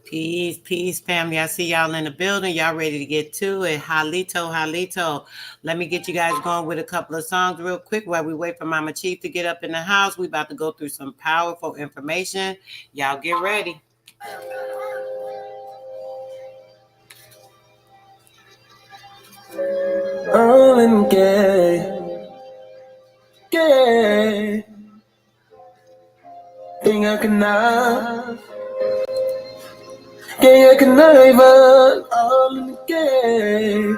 Peace, peace, family. I see y'all in the building. Y'all ready to get to it. Halito, halito. Let me get you guys going with a couple of songs real quick while we wait for Mama Chief to get up in the house. We about to go through some powerful information. Y'all get ready. Rolling gay, gay. Quem é que nasce? Quem é que noiva? All in the gay,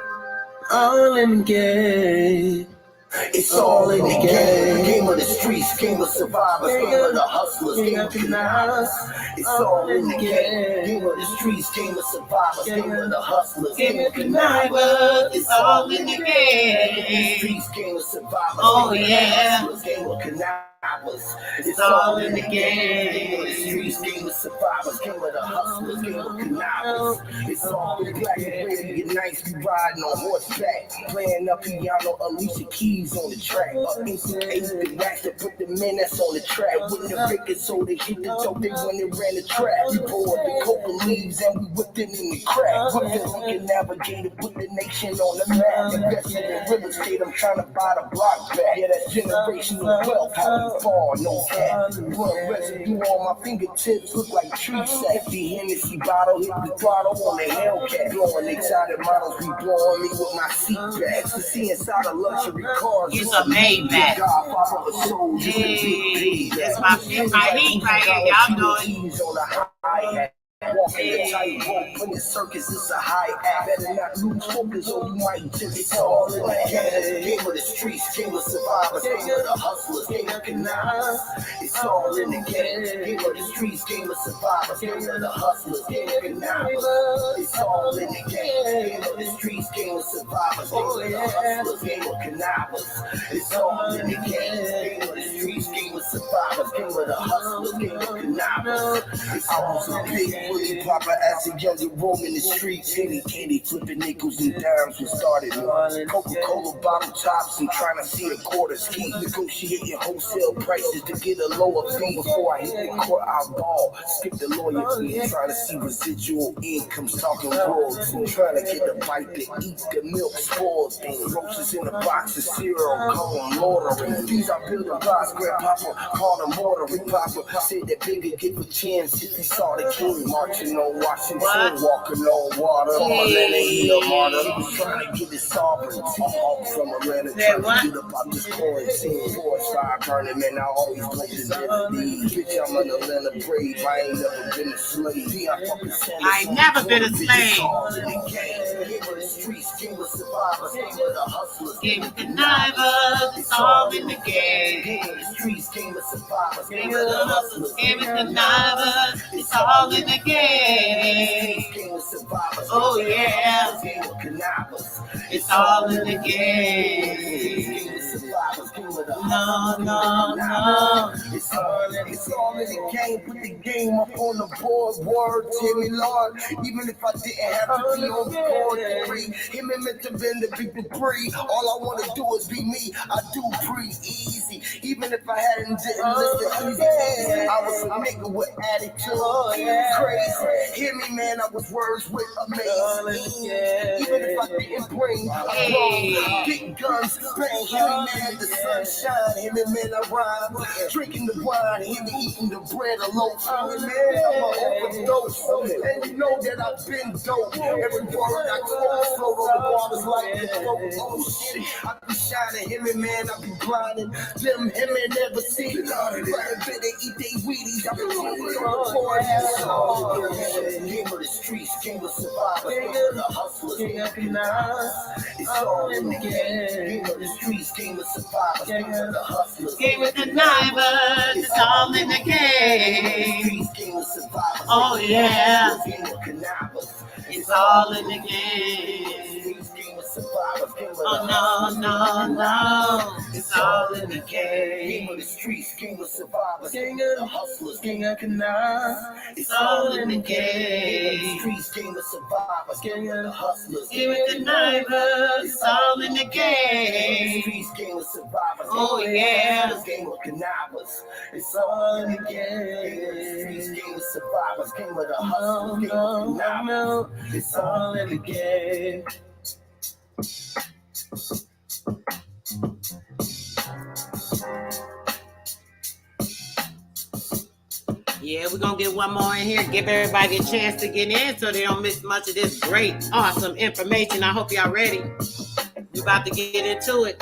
all in the gay. It's all in the game. Game of the streets, game of survivors, game of the hustlers, game of connivers. It's all in the game. Game of the streets, game of survivors, game of the hustlers, game of connivers. It's all in the game. Streets, game of survivors, Oh yeah. game of connivers. It's all in the game. Game of the streets, game of survivors, game of the hustlers, game of connivers. It's all in black and red. Get nice, we riding on horseback, playing up piano, Alicia Keys on the track. Instant ace, the racks that put the men that's on the track. With the record, so they hit the dope, they when they ran the track. We poured the coca leaves and we whipped it in the crack. Whipped it, we can navigate it, put the nation on the map. Invested in real estate, I'm trying to buy the block back. Yeah, that's generational wealth, how we fall, no cap. Blood residue on my fingertips, look like tree sap. The Hennessy bottle, hit the throttle on the Hellcat. Blowing exotic models, be blowing me with my seat backs. To see inside a luxury cars. It's a Maybach. Hey, that's my heat right here. Y'all know it. Walking the tightrope in the circus, it's a high act. Better not lose focus or you might just it's all in the game. Game of the streets, game of survivors, game of the hustlers, game of connivers. It's all in the game. Game of the streets, game of survivors, game of the hustlers, game of connivers. It's all in the game. Game of the streets, game of survivors, game of the hustlers, game of connivers. It's all in the game. Game of the streets, game of survivors, game of the hustlers, game of connivers. It's all so big. Fully proper as a younger roaming the streets, hitting candy, flipping nickels and dimes. We started with Coca-Cola bottle tops and trying to see a quarter ski. Negotiating wholesale prices to get a lower fee. Before I hit the court, I ball. Skip the lawyer fee, trying to see residual incomes, talking royalty. Trying to get the bite to eat the milk spoiled things. Roaches in a box of cereal, call them loitering. These are building blocks, grandpapa called them mortaring. Papa said that bigger give a chance if he saw the king. Marching on Washington, walking on water. Atlanta, he a martyr. He was trying to get his sovereignty. Off from Atlanta, trying to get up out this quarantine. Forest fire burning, man, I always play the melody. Bitch, I'm an Atlanta brave. I ain't never been a slave. I ain't never been a slave. Game of the streets, game of survivors, game of the hustlers, Game of connivers. It's all in the game. Game of the streets, game of survivors, Game of the hustlers, game of connivers. It's all in the game. Oh yeah. It's all in the game. No, no, no. It's all in the game. Put the game up on the board. Word, Timmy Lord. Even if I didn't have to be on the board degree, him and meant to bend the people free. All I want to do is be me. I do pretty easy. Even if I hadn't didn't listen easy. I was a nigga with attitude. Crazy. Hear me, man. I was words with amazing. Even if I didn't bring a bro, big guns, bang. Hear me, man. The sunshine. Hear me, man. I rhyme. Drinking the wine. Hear me eating the bread alone. Hear me, man. I'm an overdose. And you know that I've been dope. Every word I quote float on the waters like the throat. Oh shit, I be shining. Hear me, man. I be blinding. Them him and never see. Better eat they Wheaties. I be moving on the floor. Game of the streets, game of survivors, game of the hustlers, game of connivers. It's all in the game. Game of the streets, game of survivors, game of the hustlers, Game of connivers. It's all in the game. Oh yeah. It's all in the game. Oh no, no, no. It's all in the Game of game. the streets, game of survivors, King of the hustlers, King of Canal. It's all in the Game of the game. streets, game of survivors, game of the hustlers, Give it the connivers. It's all in the game. streets, game of survivors, Oh, yeah. game of connivers. It's all in the Game of the streets, game. game of survivors, game of the No, hustlers, game of no, connivers. no. It's All in the game. Yeah, we're gonna get one more in here, give everybody a chance to get in so they don't miss much of this great, awesome information. I hope y'all ready. We're about to get into it.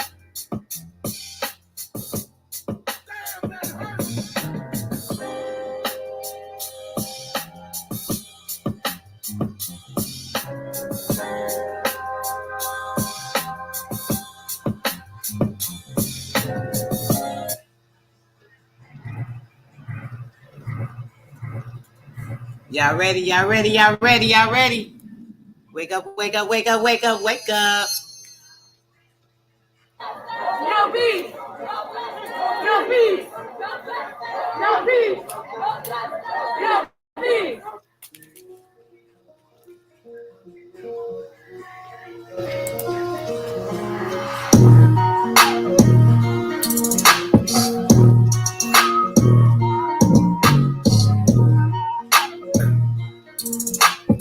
Y'all ready? Y'all ready? Y'all ready? Y'all ready? Wake up, wake up, wake up, wake up, wake up. No beef. No beef. No beef. No beef.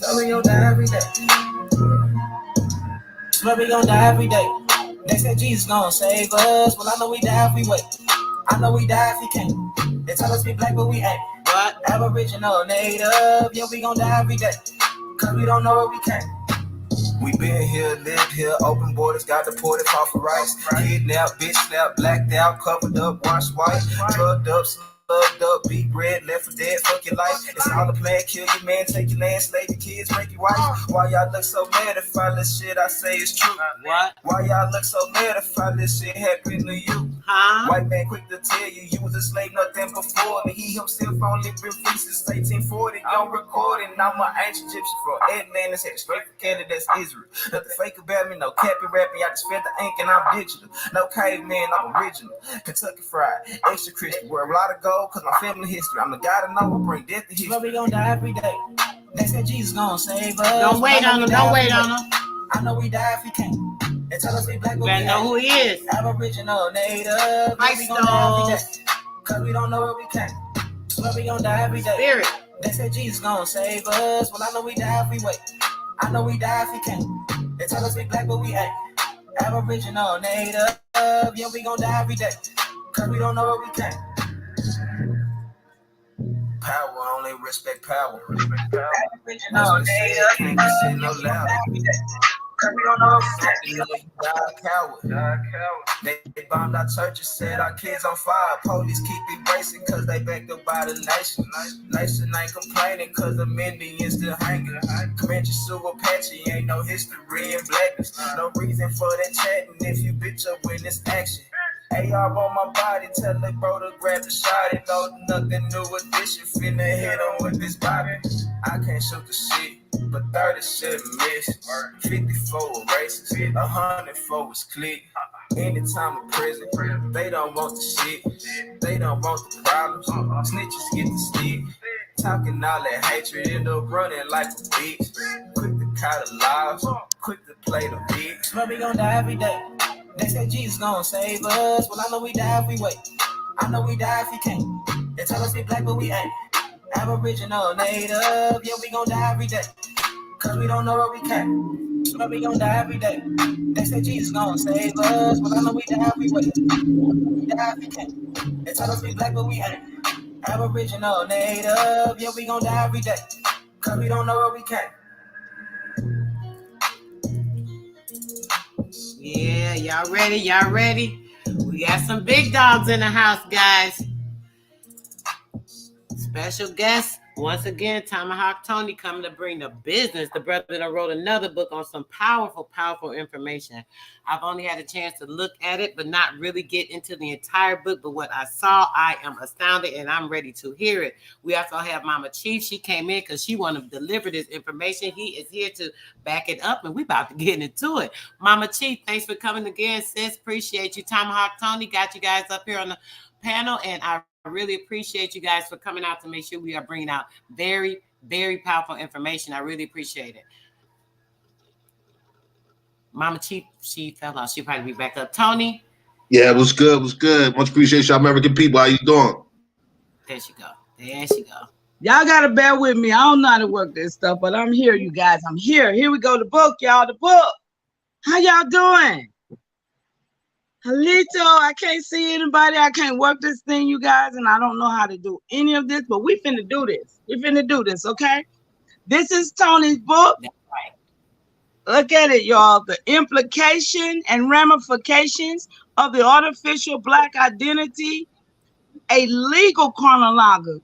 Tell me you'll die every day. Swear we gon' die every day. They said Jesus gon' save us. Well, I know we die if we wait. I know we die if we can't. They tell us we black, but we ain't. What? Aboriginal, native, yeah, we gon' die every day. Cause we don't know where we came. We been here, lived here, open borders, got deported, fought for rights. Kidnapped, bitch slapped, blacked out, covered up, washed white, drugged up, slugged up, beat bread, left for dead, fuck your life. It's all a plan, kill your man, take your land, slave your kids, break your wife. Why y'all look so mad if all this shit I say is true? What? Why y'all look so mad if all this shit happened to you? Huh? White man quick to tell you was a slave nothing before me. He himself only been free since 1840. Young recording, I'm an ancient Egyptian from Atlantis, head straight from Canada, that's Israel. Nothing fake about me, no cappy rapping, I just spent the ink and I'm digital. No caveman, I'm original. Kentucky fried, extra crispy, wear a lot of gold cause my family history. I'm the guy to know, I bring death to history. Swear we gon' die every day. They said Jesus gon' save us. Don't wait I know on we him. die Don't if wait we on wait. him. I know we die if we can't. They tell us we black, but we Better know ain't. who he is. Aboriginal, native, yeah, Ice we gon' die every day. Stone. Cause we don't know where we came. Swear we gon' die every day. Spirit. They said Jesus gon' save us. Well, I know we die if we wait. I know we die if we can't. They tell us we black, but we ain't. Aboriginal, native, yeah, we gon' die every day. Cause we don't know where we came. Power, only respect power. Aboriginal, native, Can't be said no louder. cause we don't know where we came. You know you die a coward. They bombed our churches, set our kids on fire. Police keep erasing cause they backed up by the nation. Nation ain't complaining cause the Indians still hanging. Comanche, Sioux, Apache, ain't no history in blackness. No reason for that chatting if you bitch up when it's action. AR on my body, tell the bro to grab the shot. It know nothing new addition, finna hit him with this body. I can't shoot the shit, but 30 shouldn't miss. 54 races, 100 was click. Anytime in prison, they don't want the shit. They don't want the problems. Snitches get the stick. Talking all that hatred, end up running like a bitch. Quick to call the lives, quick to play the bitch. Swear we gon' die every day. They said Jesus gon' save us. Well, I know we die if we wait. I know we die if we can't. They tell us we black, but we ain't. Aboriginal, native, yeah, we gon' die every day. Cause we don't know where we came. Swear we gon' die every day. They said Jesus gon' save us. Well, I know we die if we wait. We die if we can't. They tell us we black, but we ain't. Aboriginal, native, yeah, we gon' die every day. Cause we don't know where we came. Yeah, y'all ready? Y'all ready? We got some big dogs in the house, guys. Special guest Once again, Tomahawk Tony coming to bring the business. The brother that wrote another book on some powerful, powerful information. I've only had a chance to look at it, but not really get into the entire book. But what I saw, I am astounded, and I'm ready to hear it. We also have Mama Chief. She came in because she wanted to deliver this information. He is here to back it up, and we about to get into it. Mama Chief, thanks for coming again, sis. Appreciate you. Tomahawk Tony got you guys up here on the panel, and I really appreciate you guys for coming out to make sure we are bringing out very, very powerful information. I really appreciate it. Mama Chief, she fell off. She'll probably be back up. Tony? Yeah, it was good. It was good. Much appreciation, American people. How you doing? There she go. There she go. Y'all got to bear with me. I don't know how to work this stuff, but I'm here, you guys. I'm here. Here we go. The book, y'all. The book. How y'all doing? Halito, I can't see anybody. I can't work this thing, you guys, and I don't know how to do any of this, but we finna do this. We finna do this, okay? This is Tony's book. That's right. Look at it, y'all. The implication and ramifications of the artificial Black identity, a legal chronology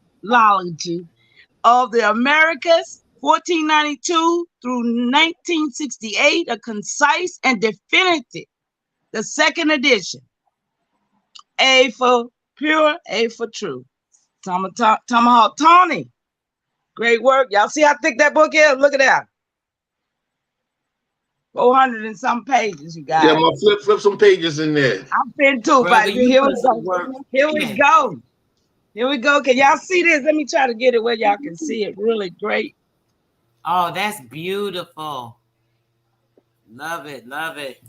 of the Americas, 1492 through 1968, a concise and definitive. The second edition, A for pure, A for true. Tomahawk Tony, great work. Y'all see how thick that book is? Look at that. 400 and some pages, you guys. Yeah, I'm gonna flip some pages in there. I'm fin too, but here we go. Here we go. Here we go. Can y'all see this? Let me try to get it where y'all can see it really great. Oh, that's beautiful. Love it. Love it.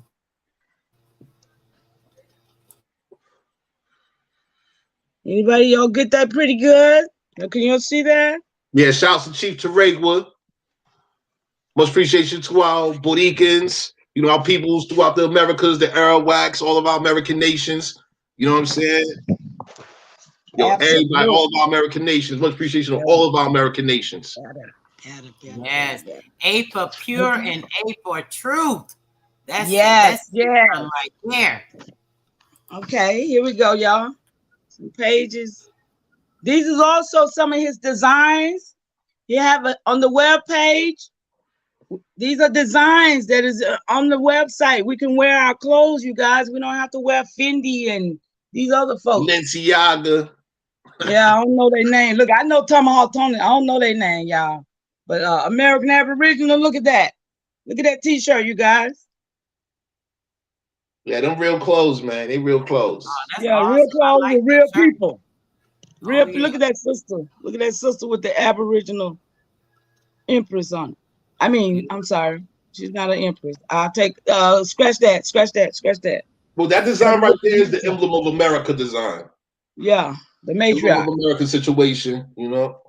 Anybody, y'all get that pretty good? Can you see that? Yeah, shouts to Chief Teregua. Much appreciation to our Boricans, you know, our peoples throughout the Americas, the Arawaks, all of our American nations. You know what I'm saying? Yo, Absolutely. everybody, all of our American nations. Much appreciation to all of our American nations. Yes. A for pure and A for truth. That's yes. Right there. Okay, here we go, y'all. Some pages. These is also some of his designs. You have it on the web page. These are designs that is on the website. We can wear our clothes, you guys. We don't have to wear Fendi and these other folks. Balenciaga. Yeah, I don't know their name. Look, I know Tomahawk Tony. I don't know their name, y'all. But American Aboriginal, look at that. Look at that t-shirt, you guys. Yeah, them real clothes, man. They real clothes. Oh, yeah, awesome. real clothes with real people. Real. Yeah. Look at that sister. Look at that sister with the Aboriginal empress on it. I mean, I'm sorry. She's not an empress. I'll take scratch that. Well, that design right there is the emblem of America design. Yeah, the Emblem matriarch. of American situation, you know.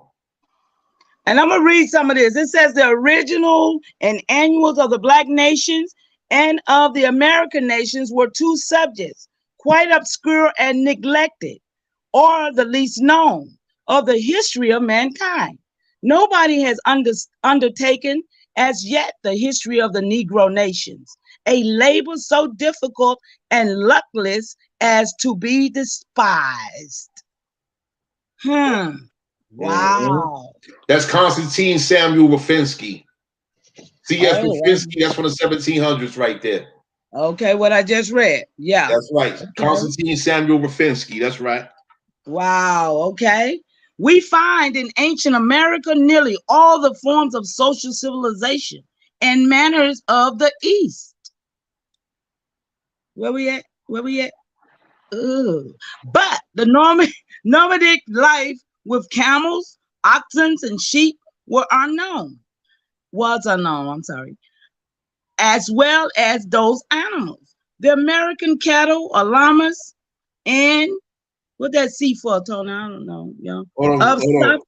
And I'm gonna read some of this. It says the original and annuals of the Black nations and of the American nations were two subjects, quite obscure and neglected, or the least known of the history of mankind. Nobody has undertaken as yet the history of the Negro nations, a labor so difficult and luckless as to be despised. Wow. That's Constantine Samuel Rafinsky. C.S. Rafinsky, that's from the 1700s right there. Okay, what I just read. Yeah. That's right. Okay. Constantine Samuel Rafinsky, that's right. Wow, okay. We find in ancient America nearly all the forms of social civilization and manners of the East. Where we at? Ooh. But the nomadic life with camels, oxen, and sheep was unknown, as well as those animals. The American cattle or llamas and what that C for, Tony? I don't know. Yeah. Hold on.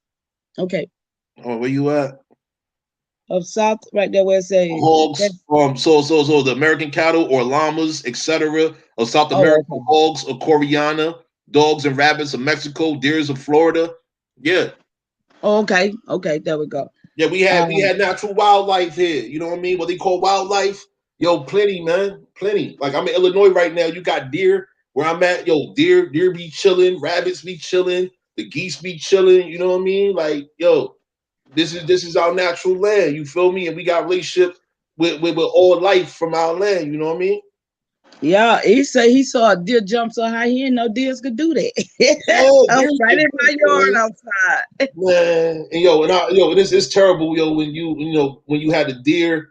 Okay. Oh, where you at? Of South, right there where it says hogs. So the American cattle or llamas, etc. Of South America, hogs of Coriana, dogs and rabbits of Mexico, deers of Florida. Yeah. Okay. There we go. Yeah, we had natural wildlife here. You know what I mean? What they call wildlife? Yo, plenty, man, plenty. Like I'm in Illinois right now. You got deer. Where I'm at, yo, deer be chilling, rabbits be chilling, the geese be chilling, you know what I mean? Like, yo, This is our natural land. You feel me? And we got relationship with all life from our land. You know what I mean? Yeah, he said he saw a deer jump so high he didn't know deers could do that. Oh, I was deers right can in my do yard it, outside. man. And it's terrible, when when you had the deer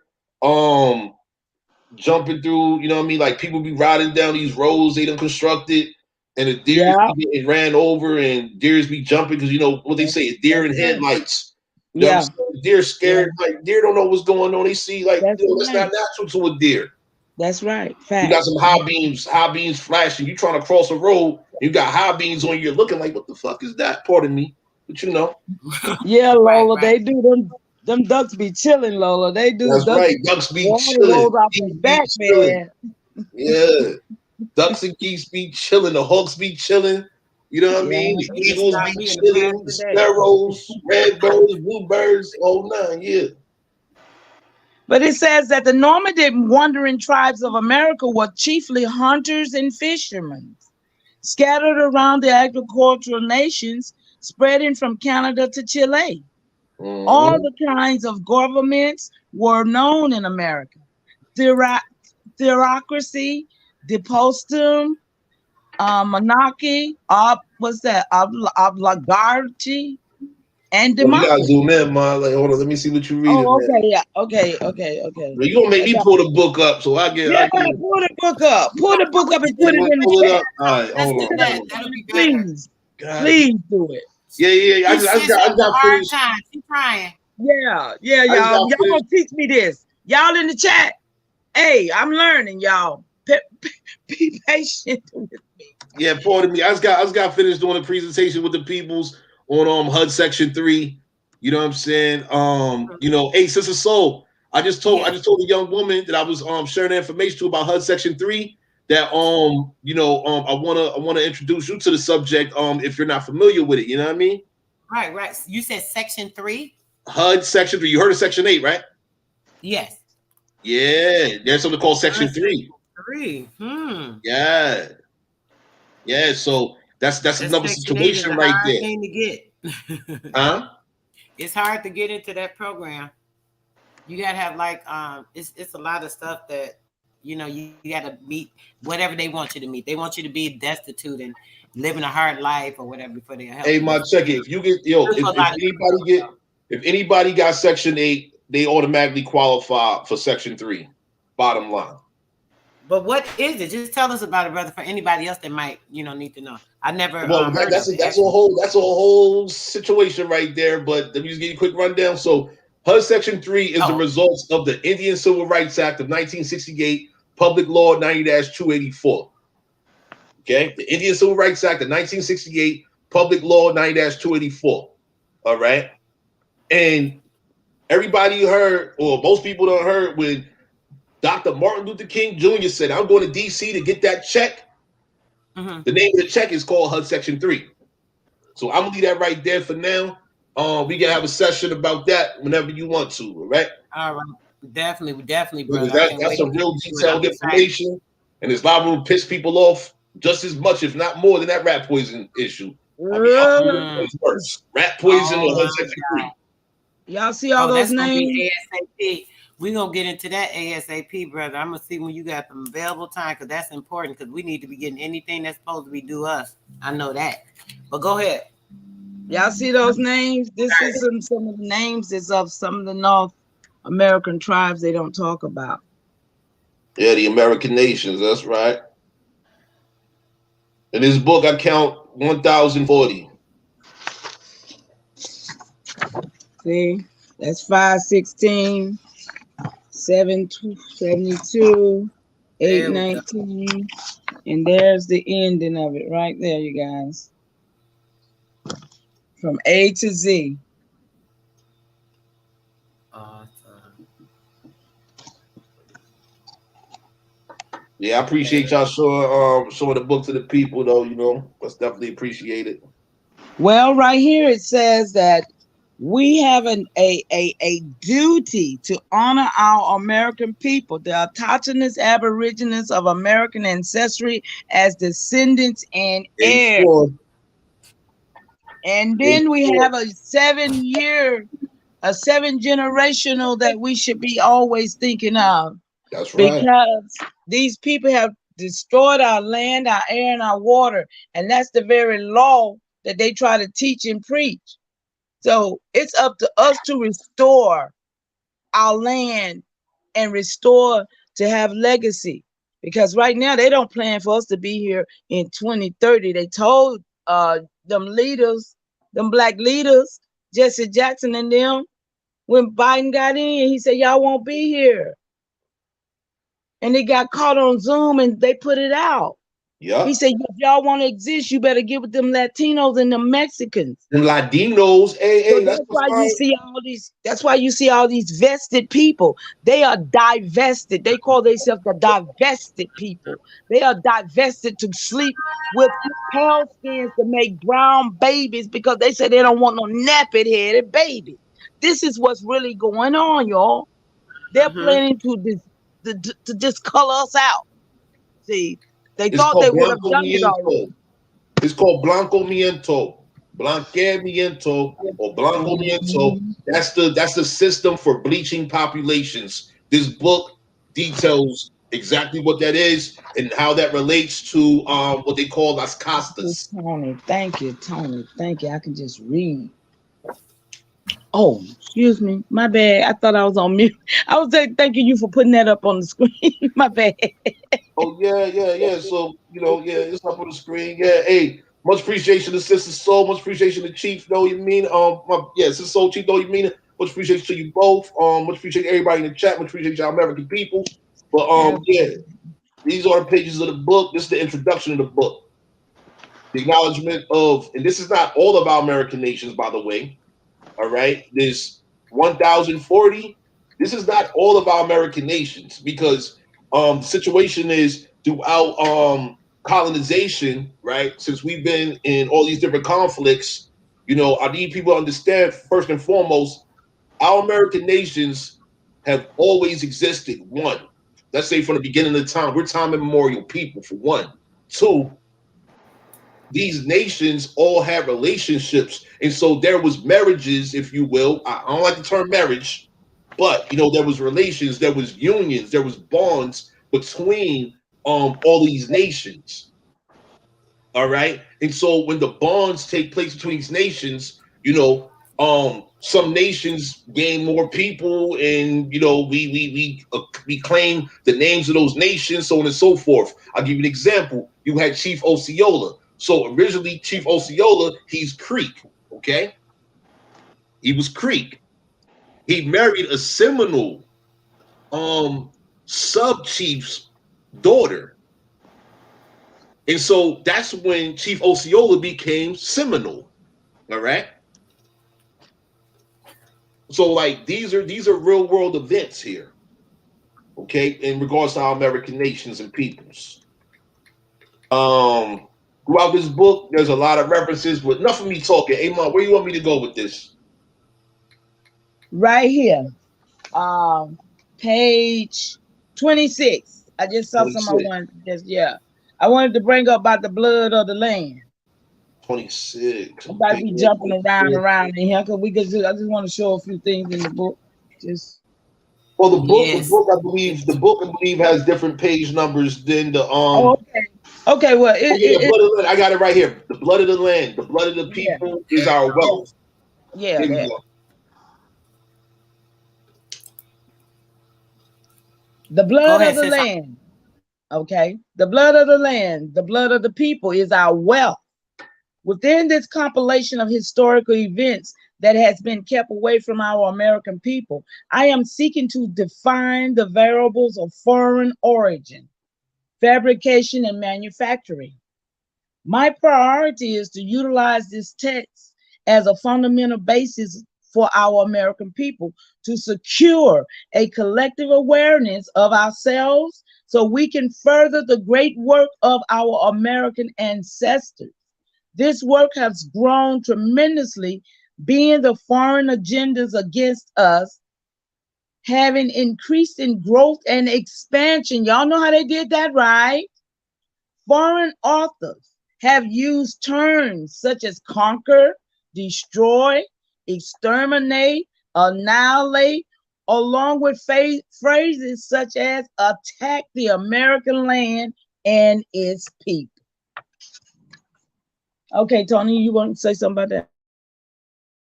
jumping through, you know what I mean? Like people be riding down these roads they done constructed, and the deers Yeah, be getting ran over, and deers be jumping because what they say, deer in that's right. headlights. You know what I'm Yeah, saying? Deer yeah, scared, like deer don't know what's going on. They see like that's that's not right. natural to a deer. That's right. You got Facts. some high beams flashing. You trying to cross a road, you got high beams on you, looking like, what the fuck is that? Pardon me, but Yeah, Right, Lola, right. they do them ducks be chilling, Lola. They do that's ducks right. Ducks be water chilling. rolls off Geese their be back, chilling. man. Yeah. Ducks and geese be chilling. The hawks be chilling. You know what I Yeah. mean? The You just eagles stopped be me in the chilling. past The today. sparrows, redbirds, bluebirds, all nine. Yeah. But it says that the nomadic wandering tribes of America were chiefly hunters and fishermen, scattered around the agricultural nations, spreading from Canada to Chile. All Mhm. the kinds of governments were known in America. Theocracy, despotism, monarchy, oligarchy, and Yo, you gotta democracy. zoom in, man. Like, hold on, let me see what you reading, Oh, man. okay, yeah, okay. You gonna make I me got, pull the book up so I get. yeah, pull the book up. Pull the book up and put You it want to in the pull it chat. up? All right, Let's hold do on. that. Hold on. That'll be better. Please, God. please do it. Yeah. I just Sis having a got hard finished. time. She's trying. Yeah, I just y'all. got Y'all finished. gonna teach me this. Y'all in the chat. Hey, I'm learning, y'all. Be patient with me. Yeah, pardon me. I just got finished doing a presentation with the peoples on HUD Section 3. You know what I'm saying? Hey, Sister Soul, I just told a young woman that I was sharing information to about HUD Section 3 that I wanna introduce you to the subject if you're not familiar with it, you know what I mean? Right. You said Section 3? HUD Section 3. You heard of Section 8, right? Yes. Yeah, there's something called Section 3. 3. Yeah. Yeah, so that's another Section 8 is situation a right hard there. thing to get. Huh? It's hard to get into that program. You gotta have it's a lot of stuff that you gotta meet whatever they want you to meet. They want you to be destitute and living a hard life or whatever before they help. Hey, my check it. If you get if anybody got Section 8, they automatically qualify for Section 3. Bottom line. But what is it? Just tell us about it, brother, for anybody else that might need to know. I never Well, heard that's of a it. whole situation right there. But let me just give you a quick rundown. So HUD Section 3 is the result of the Indian Civil Rights Act of 1968, Public Law 90-284. Okay, the Indian Civil Rights Act of 1968, Public Law 90-284. All right, and everybody heard, or most people don't heard, when Dr. Martin Luther King Jr. said, "I'm going to D.C. to get that check." The name of the check is called HUD Section 3. So I'm gonna leave that right there for now. We can have a session about that whenever you want to, all right? All right. Definitely, brother. That's some real detailed information, and it's liable to piss people off just as much, if not more, than that rat poison issue. I mean, it's worse. Rat poison or HUD Section 3. Y'all see all those names? ASAP. We're going to get into that ASAP, brother. I'm going to see when you got some available time because that's important because we need to be getting anything that's supposed to be due us. I know that. But go ahead. Y'all see those names? This is some of the names is of some of the North American tribes they don't talk about. Yeah, the American nations. That's right. In this book, I count 1,040. See, that's 516, 772, 819, and there's the ending of it right there, you guys. From A to Z. Yeah, I appreciate y'all showing the book to the people, though. That's definitely appreciated. Well, right here it says that we have a duty to honor our American people, the autochthonous aborigines of American ancestry, as descendants and heirs. And then we have a 7-year a 7 generational that we should be always thinking of. That's right. Because these people have destroyed our land, our air, and our water. And that's the very law that they try to teach and preach. So it's up to us to restore our land and restore to have legacy. Because right now they don't plan for us to be here in 2030. They told them leaders, them black leaders, Jesse Jackson and them, when Biden got in, he said, y'all won't be here. And they got caught on Zoom and they put it out. Yeah. He said, if y'all want to exist, you better get with them Latinos and them Mexicans. Them Latinos, So that's why you see all these, that's why you see all these vested people. They are divested. They call themselves the divested people. They are divested to sleep with pale skins to make brown babies because they say they don't want no nappy headed baby. This is what's really going on, y'all. They're planning to discolor us out. See, they thought they would have done it already. It's called Blanqueamiento, Blanqueamiento, or Blanqueamiento. That's the system for bleaching populations. This book details exactly what that is and how that relates to what they call Las Castas. Tony, thank you, Tony. Thank you. I can just read. Oh, excuse me. My bad. I thought I was on mute. I was thanking you for putting that up on the screen. My bad. Oh, yeah. So, it's up on the screen. Yeah, hey, much appreciation to Sister Soul. Much appreciation to Chief, though you mean. Sister Soul, Chief, though you mean. Much appreciation to you both. Much appreciate everybody in the chat. Much appreciate y'all American people. But, these are the pages of the book. This is the introduction of the book. The acknowledgement of, and this is not all of our American nations, by the way. All right, there's 1,040. This is not all of our American nations because the situation is throughout colonization, right? Since we've been in all these different conflicts, I need people to understand first and foremost, our American nations have always existed. One, let's say from the beginning of time, we're time immemorial people. For one, two. These nations all had relationships, and so there was marriages, if you will. I don't like the term marriage, but there was relations, there was unions, there was bonds between all these nations. All right, and so when the bonds take place between these nations, some nations gain more people, and we claim the names of those nations, so on and so forth. I'll give you an example. You had Chief Osceola. So originally, Chief Osceola, he's Creek, okay? He was Creek. He married a Seminole sub-chief's daughter. And so that's when Chief Osceola became Seminole, all right? So, like, these are real-world events here, okay, in regards to our American nations and peoples. Throughout this book, there's a lot of references, but enough of me talking. Amon, where you want me to go with this? Right here. Page 26. I just saw 26. someone I wanted to bring up about the blood of the land. 26. I'm about to be jumping around in here because I just want to show a few things in the book. Well, the book I believe has different page numbers than the okay. Okay, well, blood of the land. I got it right here. The blood of the land, the blood of the people is our wealth. Yeah. The blood of the land. Okay. The blood of the land, the blood of the people is our wealth. Within this compilation of historical events that has been kept away from our American people, I am seeking to define the variables of foreign origin, fabrication, and manufacturing. My priority is to utilize this text as a fundamental basis for our American people to secure a collective awareness of ourselves so we can further the great work of our American ancestors. This work has grown tremendously, being the foreign agendas against us having increased in growth and expansion. Y'all know how they did that, right? Foreign authors have used terms such as conquer, destroy, exterminate, annihilate, along with phrases such as attack the American land and its people. Okay, Tony, you want to say something about that?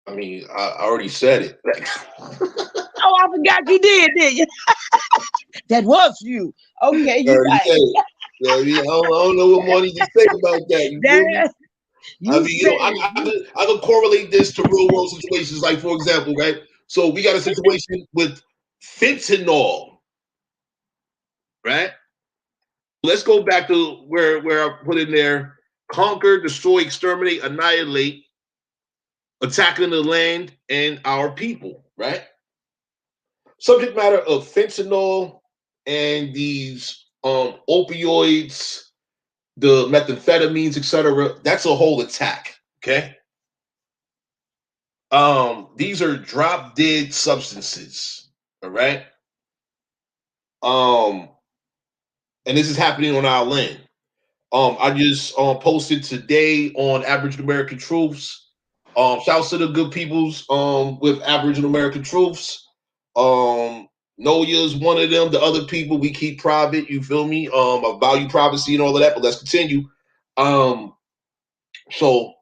I mean, I already said it. Oh, I forgot you didn't you? That was you. Okay, you already right. said it. Yeah, I mean, I don't know what more to say about that. You feel me? I mean, you know, I could correlate this to real world situations. Like, for example, right? So we got a situation with fentanyl, right? Let's go back to where I put in there: conquer, destroy, exterminate, annihilate, attacking the land and our people, right? Subject matter of fentanyl and these opioids, the methamphetamines, etc. That's a whole attack. Okay. These are drop dead substances. All right. And this is happening on our land. I just posted today on Aboriginal American Truths. Shouts to the good peoples with Aboriginal American Truths. Noya's one of them. The other people we keep private. You feel me? I value privacy and all of that. But let's continue. So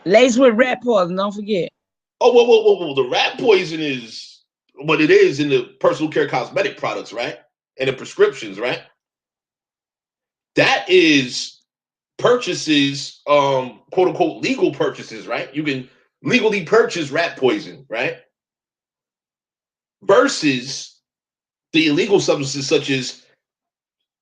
laced with rat poison. Don't forget. Oh, whoa. The rat poison is what it is in the personal care cosmetic products, right? And the prescriptions, right? That is purchases, quote unquote, legal purchases, right? You can legally purchase rat poison, right? Versus the illegal substances such as,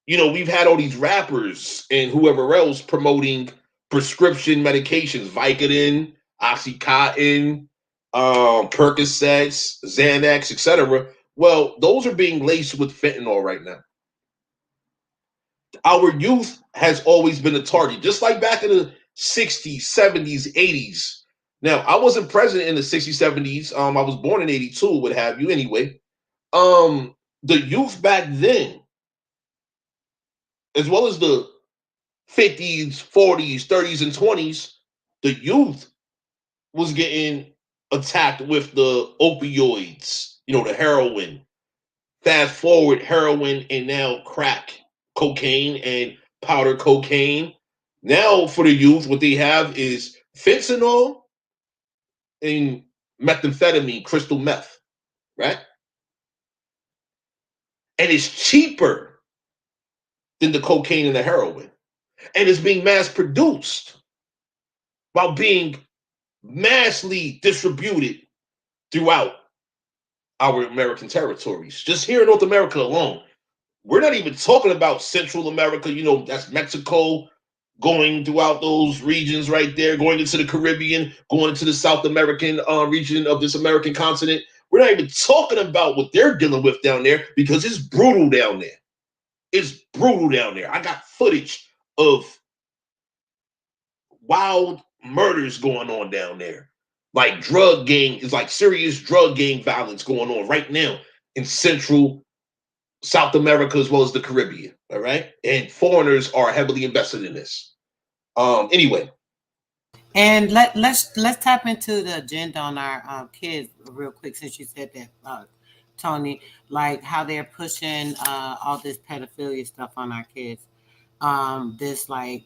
you know, we've had all these rappers and whoever else promoting prescription medications, Vicodin, Oxycontin, Percocets, Xanax, etc. Well, those are being laced with fentanyl right now. Our youth has always been a target, just like back in the 60s, 70s, 80s. Now, I wasn't present in the 60s, 70s. I was born in 82, what have you, anyway. The youth back then, as well as the 50s, 40s, 30s, and 20s, the youth was getting attacked with the opioids, you know, the heroin. Fast forward, heroin and now crack, cocaine and powder cocaine. Now for the youth, what they have is fentanyl and methamphetamine, crystal meth, right? And it's cheaper than the cocaine and the heroin. And it's being mass produced while being massively distributed throughout our American territories. Just here in North America alone. We're not even talking about Central America, you know, that's Mexico, going throughout those regions right there, going into the Caribbean, going into the South American region of this American continent. We're not even talking about what they're dealing with down there because it's brutal down there. It's brutal down there. I got footage of wild murders going on down there. Like drug gang, it's like serious drug gang violence going on right now in Central South America as well as the Caribbean. All right. And foreigners are heavily invested in this. Anyway. And let's tap into the agenda on our kids real quick, since you said that, Tony, like how they're pushing all this pedophilia stuff on our kids. This like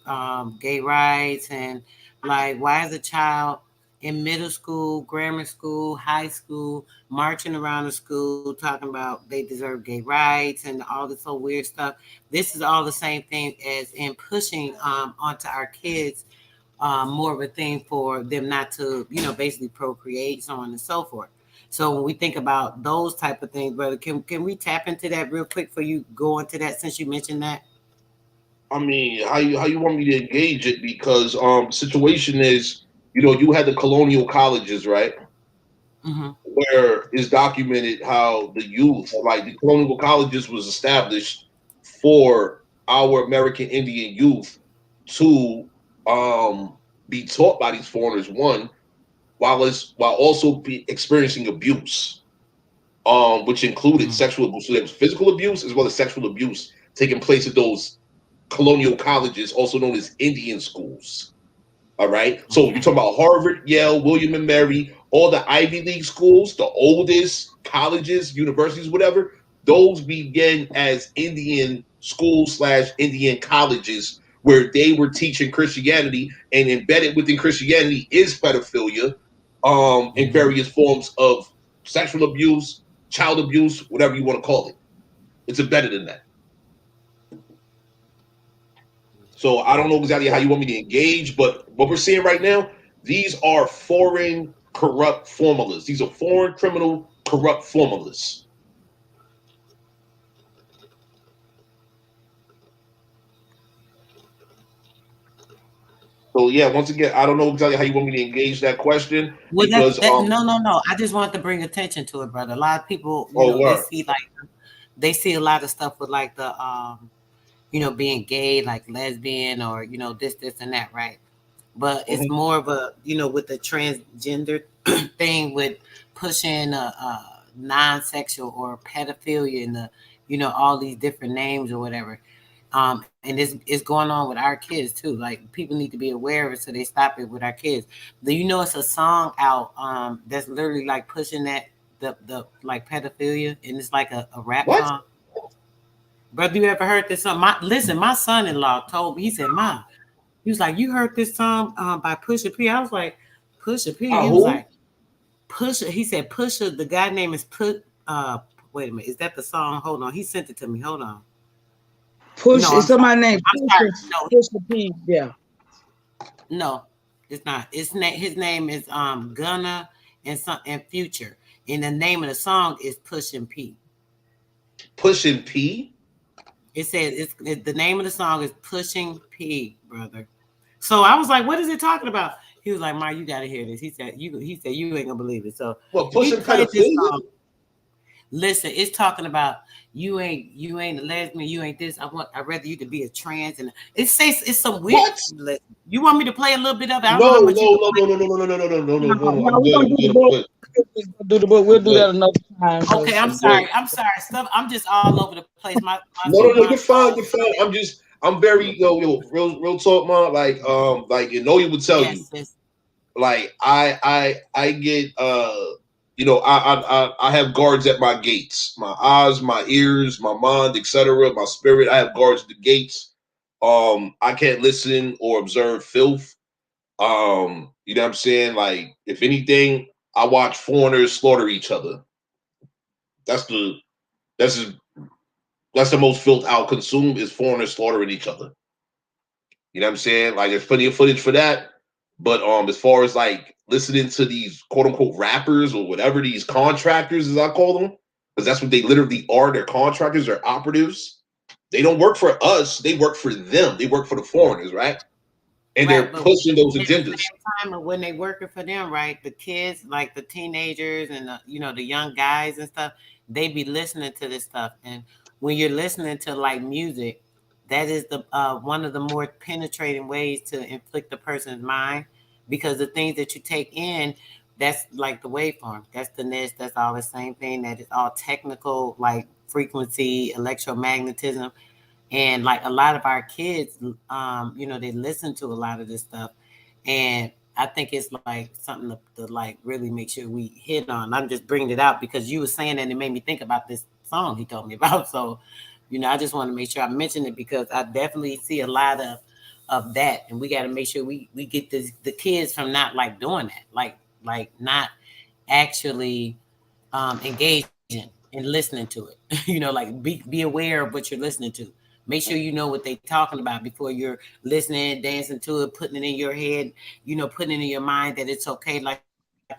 gay rights, and like, why is a child in middle school, grammar school, high school, marching around the school talking about they deserve gay rights and all this whole weird stuff? This is all the same thing as in pushing onto our kids more of a thing for them not to, you know, basically procreate, so on and so forth. So when we think about those type of things, brother, can we tap into that real quick for you go into that, since you mentioned that? I mean, how you want me to engage it? Because situation is, you know, you had the colonial colleges, right? Mm-hmm. Where it's documented how the youth, like the colonial colleges was established for our American Indian youth to be taught by these foreigners, one, while also be experiencing abuse, which included sexual abuse. So there was physical abuse as well as sexual abuse taking place at those colonial colleges, also known as Indian schools. All right. So you're talking about Harvard, Yale, William and Mary, all the Ivy League schools, the oldest colleges, universities, whatever. Those began as Indian schools / Indian colleges where they were teaching Christianity, and embedded within Christianity is pedophilia, in various forms of sexual abuse, child abuse, whatever you want to call it. It's embedded in that. So I don't know exactly how you want me to engage, but what we're seeing right now, these are foreign corrupt formulas. These are foreign criminal corrupt formulas. So yeah, once again, I don't know exactly how you want me to engage that question, Well, because no. I just want to bring attention to it, brother. A lot of people, they see a lot of stuff with like the being gay, like lesbian, or this and that, right? But it's more of a with the transgender thing, with pushing non-sexual or pedophilia and all these different names or whatever. And it's going on with our kids too. Like, people need to be aware of it so they stop it with our kids. Do you know it's a song out that's literally like pushing that the like pedophilia, and it's like a rap song? Brother, you ever heard this song? My son-in-law told me, he said, "Mom," he was like, "You heard this song by Pusha P?" I was like, "Pusha P?" He was like, "Pusha." He said, "Pusha." The guy name is wait a minute, is that the song? Hold on, he sent it to me. Hold on. Push. Is somebody named Pusha P? Yeah. No, it's not. His name is Gunna and Future, and the name of the song is Pushin' P. Pushin' P. It says the name of the song is Pushing P, brother. So I was like, "What is it talking about?" He was like, "Ma, you got to hear this." He said, "You ain't gonna believe it." So pushing pedophilia. Listen, it's talking about you ain't a lesbian, you ain't this. I'd rather you to be a trans, and it says it's some weird. What? You want me to play a little bit of it? No. Do the book. We'll do that another time. Okay, I'm sorry. Stuff. I'm just all over the place. No, you're fine. You're fine. I'm very real talk, man. Like you would tell you. Like I get I have guards at my gates, my eyes, my ears, my mind, etc., my spirit. I have guards at the gates. I can't listen or observe filth. You know what I'm saying? Like, if anything, I watch foreigners slaughter each other. That's the most filth I'll consume, is foreigners slaughtering each other. You know what I'm saying? Like, there's plenty of footage for that. But as far as like listening to these quote unquote rappers or whatever, these contractors, as I call them, because that's what they literally are. They're contractors, they're operatives. They don't work for us, they work for them. They work for the foreigners, right? And they're pushing those agendas. At the same time, when they working for them, right? The kids, like the teenagers and the young guys and stuff, they be listening to this stuff. And when you're listening to like music, that is the one of the more penetrating ways to inflict a person's mind, because the things that you take in, that's like the waveform. That's the NIST. That's all the same thing. That is all technical, like frequency, electromagnetism. And like a lot of our kids, they listen to a lot of this stuff. And I think it's like something to like really make sure we hit on. I'm just bringing it out because you were saying that, and it made me think about this song he told me about. So, I just want to make sure I mention it, because I definitely see a lot of that. And we got to make sure we get the kids from not like doing that, like not actually engaging and listening to it. Like be aware of what you're listening to. Make sure you know what they're talking about before you're listening, dancing to it, putting it in your head, putting it in your mind that it's okay. Like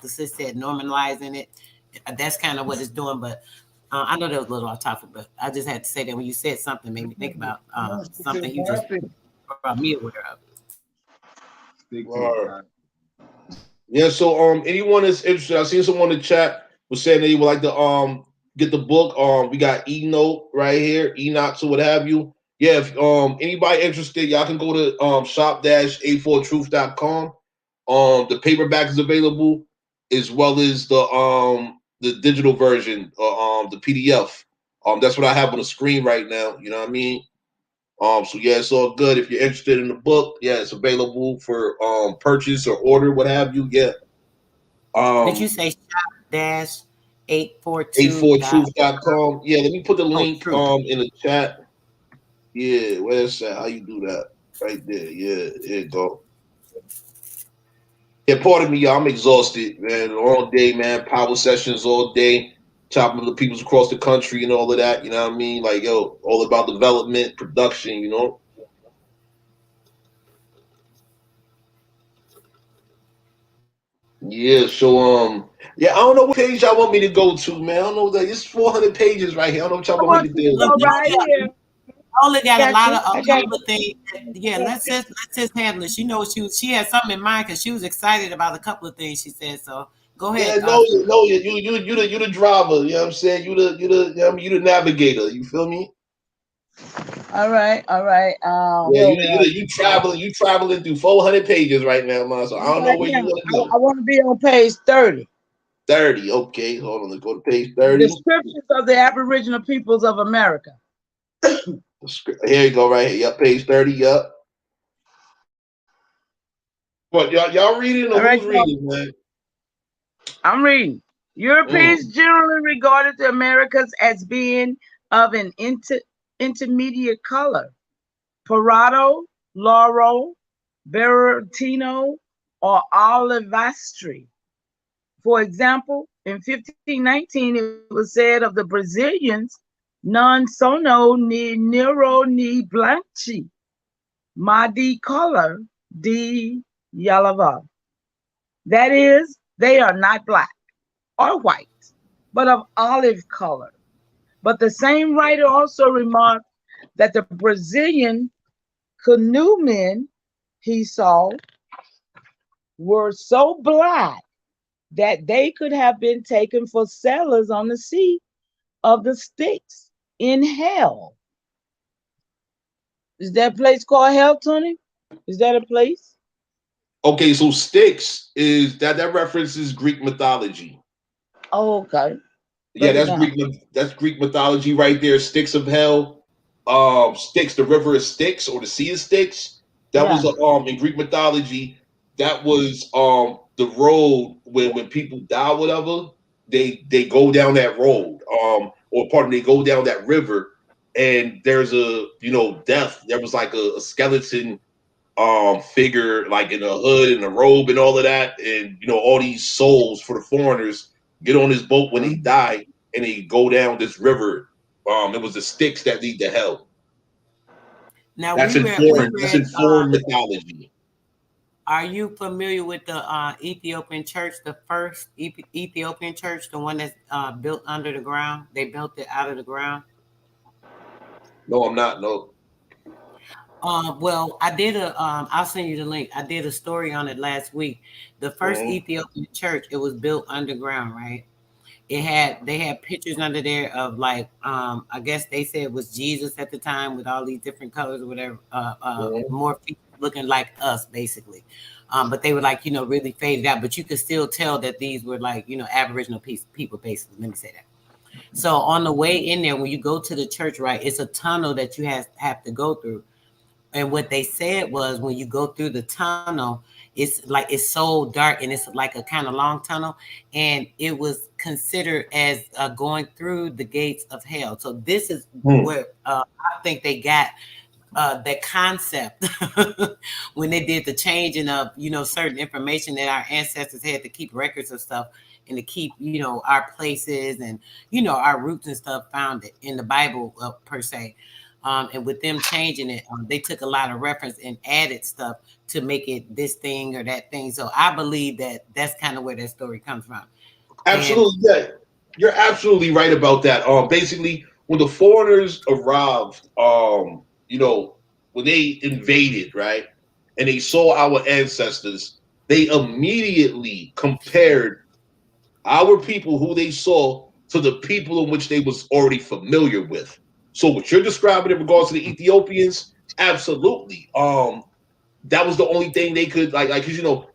the sis said, normalizing it. That's kind of what it's doing. But I know that was a little off topic, but I just had to say that when you said something, made me think about something you just brought me aware of. Yeah, so anyone is interested, I seen someone in the chat was saying they would like to get the book. We got E-Note right here, Enoch, or what have you. Yeah, if anybody interested, y'all can go to shop-a4truth.com. The paperback is available, as well as the digital version, the PDF. That's what I have on the screen right now. You know what I mean? So yeah, it's all good. If you're interested in the book, yeah, it's available for purchase or order, what have you. Yeah. Did you Um say shop dash 842 dot 84truth.com. Yeah, let me put the link truth? in the chat. Yeah, where's that? How you do that? Right there. Yeah, there you go. Yeah, pardon me, y'all. I'm exhausted, man. All day, man. Power sessions all day. Chopping with the peoples across the country and all of that. You know what I mean? Like, yo, all about development, production, you know? Yeah, so yeah, I don't know what page y'all want me to go to, man. I don't know that it's 400 pages right here. I don't know what y'all I want me want to you to deal Look, with, go you man. right here. only got a Got lot you. of a I got couple you. of things. Yeah, let's just handle it. She knows she had something in mind because she was excited about a couple of things she said. So go Yeah, ahead. no, you the driver, you know what I'm saying? You know what I mean? You the navigator, you feel me? All right. All right. Yeah, Where we are? you traveling through 400 pages right now, man. So I don't know Right where you now, want to go. I want to be on page 30. 30, okay. Hold on, let's go to page The 30. descriptions of the Aboriginal peoples of America. Here you go, right here. Yep, page 30, yep. What y'all reading or All right, who's y'all. reading, man? I'm reading. Europeans Mm. generally regarded the Americas as being of an intermediate color. Parado, Laurel, Bertino, or Olivastri. For example, in 1519, it was said of the Brazilians, non sono ni nero ni blanchi, ma di color di yalava. That is, they are not black or white, but of olive color. But the same writer also remarked that the Brazilian canoemen he saw were so black that they could have been taken for sailors on the sea of the Styx in hell. Is that place called hell, Tony? Is that a place? Okay, so Styx is that references Greek mythology. Oh, okay. Yeah, Break it down. That's Greek mythology right there. Styx of hell. Styx, the river of Styx or the sea of Styx. That Yeah. was in Greek mythology. That was the road when people die, whatever. They go down that road. Or pardon, they go down that river, and there's a death. There was like a skeleton figure like in a hood and a robe and all of that, and all these souls for the foreigners get on this boat when they die and they go down this river. It was the Styx that lead to hell. Now That's we in read we foreign. That's read. in foreign mythology. Are you familiar with the Ethiopian church, the first Ethiopian church, the one that's built under the ground? They built it out of the ground. No, I'm not. No. Well, I did I'll send you the link. I did a story on it last week. The first Mhm. Ethiopian church, it was built underground, right? They had pictures under there of like I guess they said it was Jesus at the time with all these different colors or whatever, Mhm. more looking like us basically. But they were like, really faded out, but you could still tell that these were like, Aboriginal people basically. Let me say that. So on the way in there, when you go to the church, right, it's a tunnel that you have to go through. And what they said was when you go through the tunnel, it's so dark and it's like a kind of long tunnel, and it was considered as going through the gates of hell. So this is where I think they got that concept when they did the changing of certain information that our ancestors had to keep records of stuff and to keep our places and our roots and stuff founded in the Bible per se. And with them changing it, they took a lot of reference and added stuff to make it this thing or that thing. So I believe that that's kind of where that story comes from. And Absolutely, yeah. You're absolutely right about that. Basically, when the foreigners arrived, when they invaded, right, and they saw our ancestors, they immediately compared our people who they saw to the people in which they was already familiar with. So what you're describing in regards to the Ethiopians, absolutely. That was the only thing they could like, because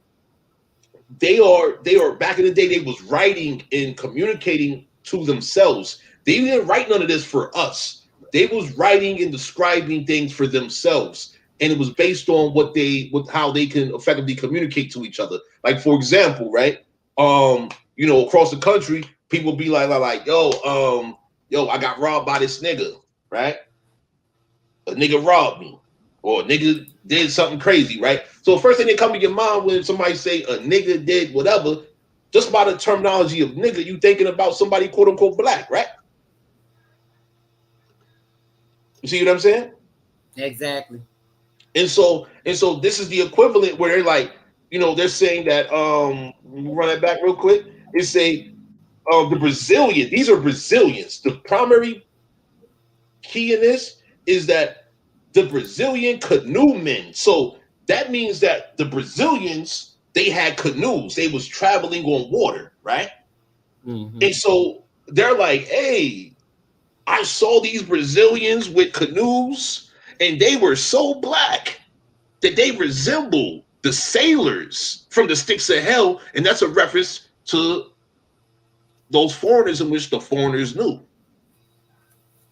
they are back in the day they was writing and communicating to themselves. They didn't write none of this for us. they was writing and describing things for themselves, and it was based on how they can effectively communicate to each other. Like, for example, right? You know, across the country, people be like, yo, I got robbed by this nigga, right? A nigga robbed me, or a nigga did something crazy, right? So the first thing that come to your mind when somebody say a nigga did whatever, just by the terminology of nigga, you thinking about somebody quote unquote black, right? You see what I'm saying? Exactly. And so this is the equivalent where they're like, you know, they're saying that run it back real quick. They say the Brazilian, these are Brazilians. The primary key in this is that the Brazilian canoe men. So that means that the Brazilians, they had canoes. They was traveling on water, right? Mm-hmm. And so they're like, hey, I saw these Brazilians with canoes, and they were so black that they resemble the sailors from the Sticks of Hell, and that's a reference to those foreigners in which the foreigners knew.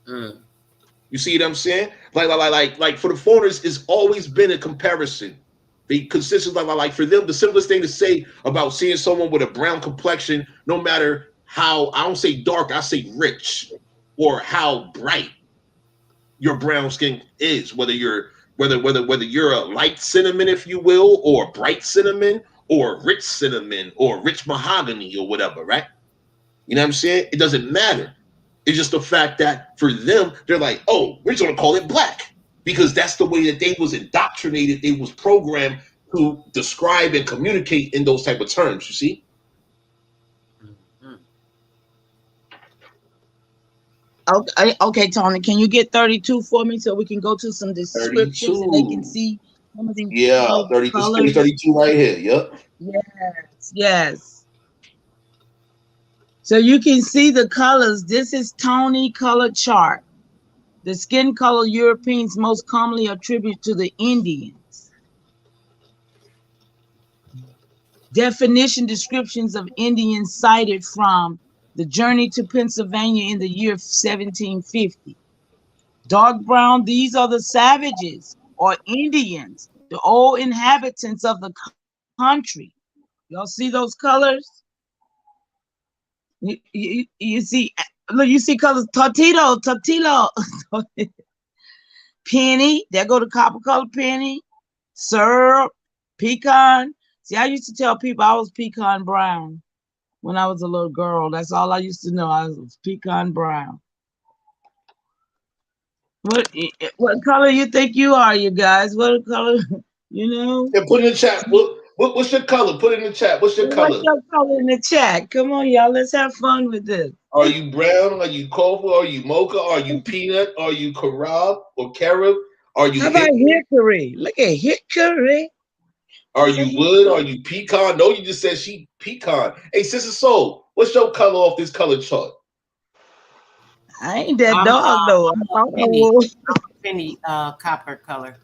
You see what I'm saying? Like for the foreigners, it's always been a comparison. They consistently like for them, the simplest thing to say about seeing someone with a brown complexion, no matter how, I don't say dark, I say rich, or how bright your brown skin is, whether you're a light cinnamon, if you will, or bright cinnamon, or rich cinnamon, or rich mahogany, or whatever, right? You know what I'm saying? It doesn't matter. It's just the fact that for them, they're like, oh, we're just gonna call it black, because that's the way that they was indoctrinated, they was programmed to describe and communicate in those type of terms, you see? Okay, Tony, can you get 32 for me so we can go to some descriptions 32. and they can see some of these 32 right here. Yep. Yes. So you can see the colors. This is Tony color chart. The skin color Europeans most commonly attribute to the Indians. Definition descriptions of Indians cited from The Journey to Pennsylvania in the year 1750. Dark brown, these are the savages or Indians, the old inhabitants of the country. Y'all see those colors? You see, look, you see colors, tortilla, penny, there go the copper color penny, syrup, pecan. See, I used to tell people I was pecan brown. When I was a little girl, that's all I used to know. I was pecan brown. What color you think you are, you guys? What color, you know? Yeah, put in the chat. What's your color? Put it in the chat. What's your color? What's your color in the chat? Come on, y'all. Let's have fun with this. Are you brown? Are you cocoa? Are you mocha? Are you peanut? Are you carob or carob? Are you How about hickory? Look at hickory. Are you wood? Are you pecan? No, you just said she pecan. Hey, Sister Soul, what's your color off this color chart? I ain't that dog though. Penny copper color.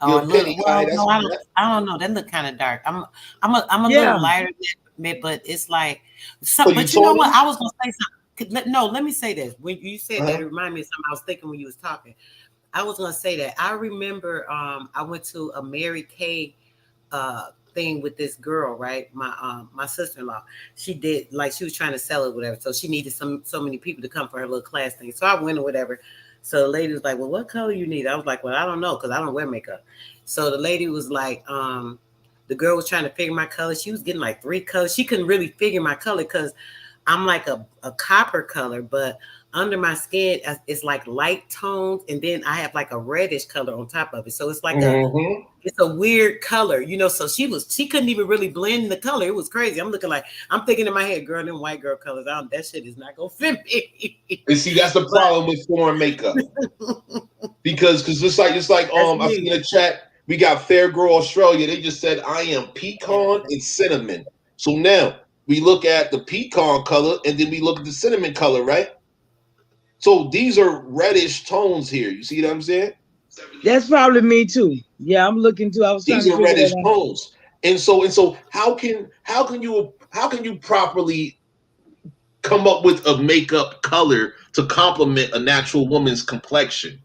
You're penny. I don't know. That look kind of dark. I'm a little lighter than that, but it's like something. But you know what? I was gonna say something. No, let me say this. When you said that, it reminded me of something I was thinking when you was talking. I was gonna say that I remember I went to a Mary Kay thing with this girl, right? My sister-in-law. She did, like, she was trying to sell it, whatever. So she needed so many people to come for her little class thing. So I went or whatever. So the lady was like, well, what color you need? I was like, well, I don't know, because I don't wear makeup. So the lady was like, the girl was trying to figure my color. She was getting like 3 colors. She couldn't really figure my color because I'm like a copper color, but under my skin, it's like light tones, and then I have like a reddish color on top of it. So it's like it's a weird color, you know. So she couldn't even really blend the color. It was crazy. I'm thinking in my head, girl, them white girl colors, that shit is not gonna fit me. And see, that's the problem with foreign makeup. because it's like I see in the chat, we got Fair Girl Australia. They just said I am pecan and cinnamon. So now we look at the pecan color and then we look at the cinnamon color, right? So these are reddish tones here. You see what I'm saying? That's probably me too. Yeah, I'm looking too. I was these are reddish tones. And so how can you properly come up with a makeup color to complement a natural woman's complexion.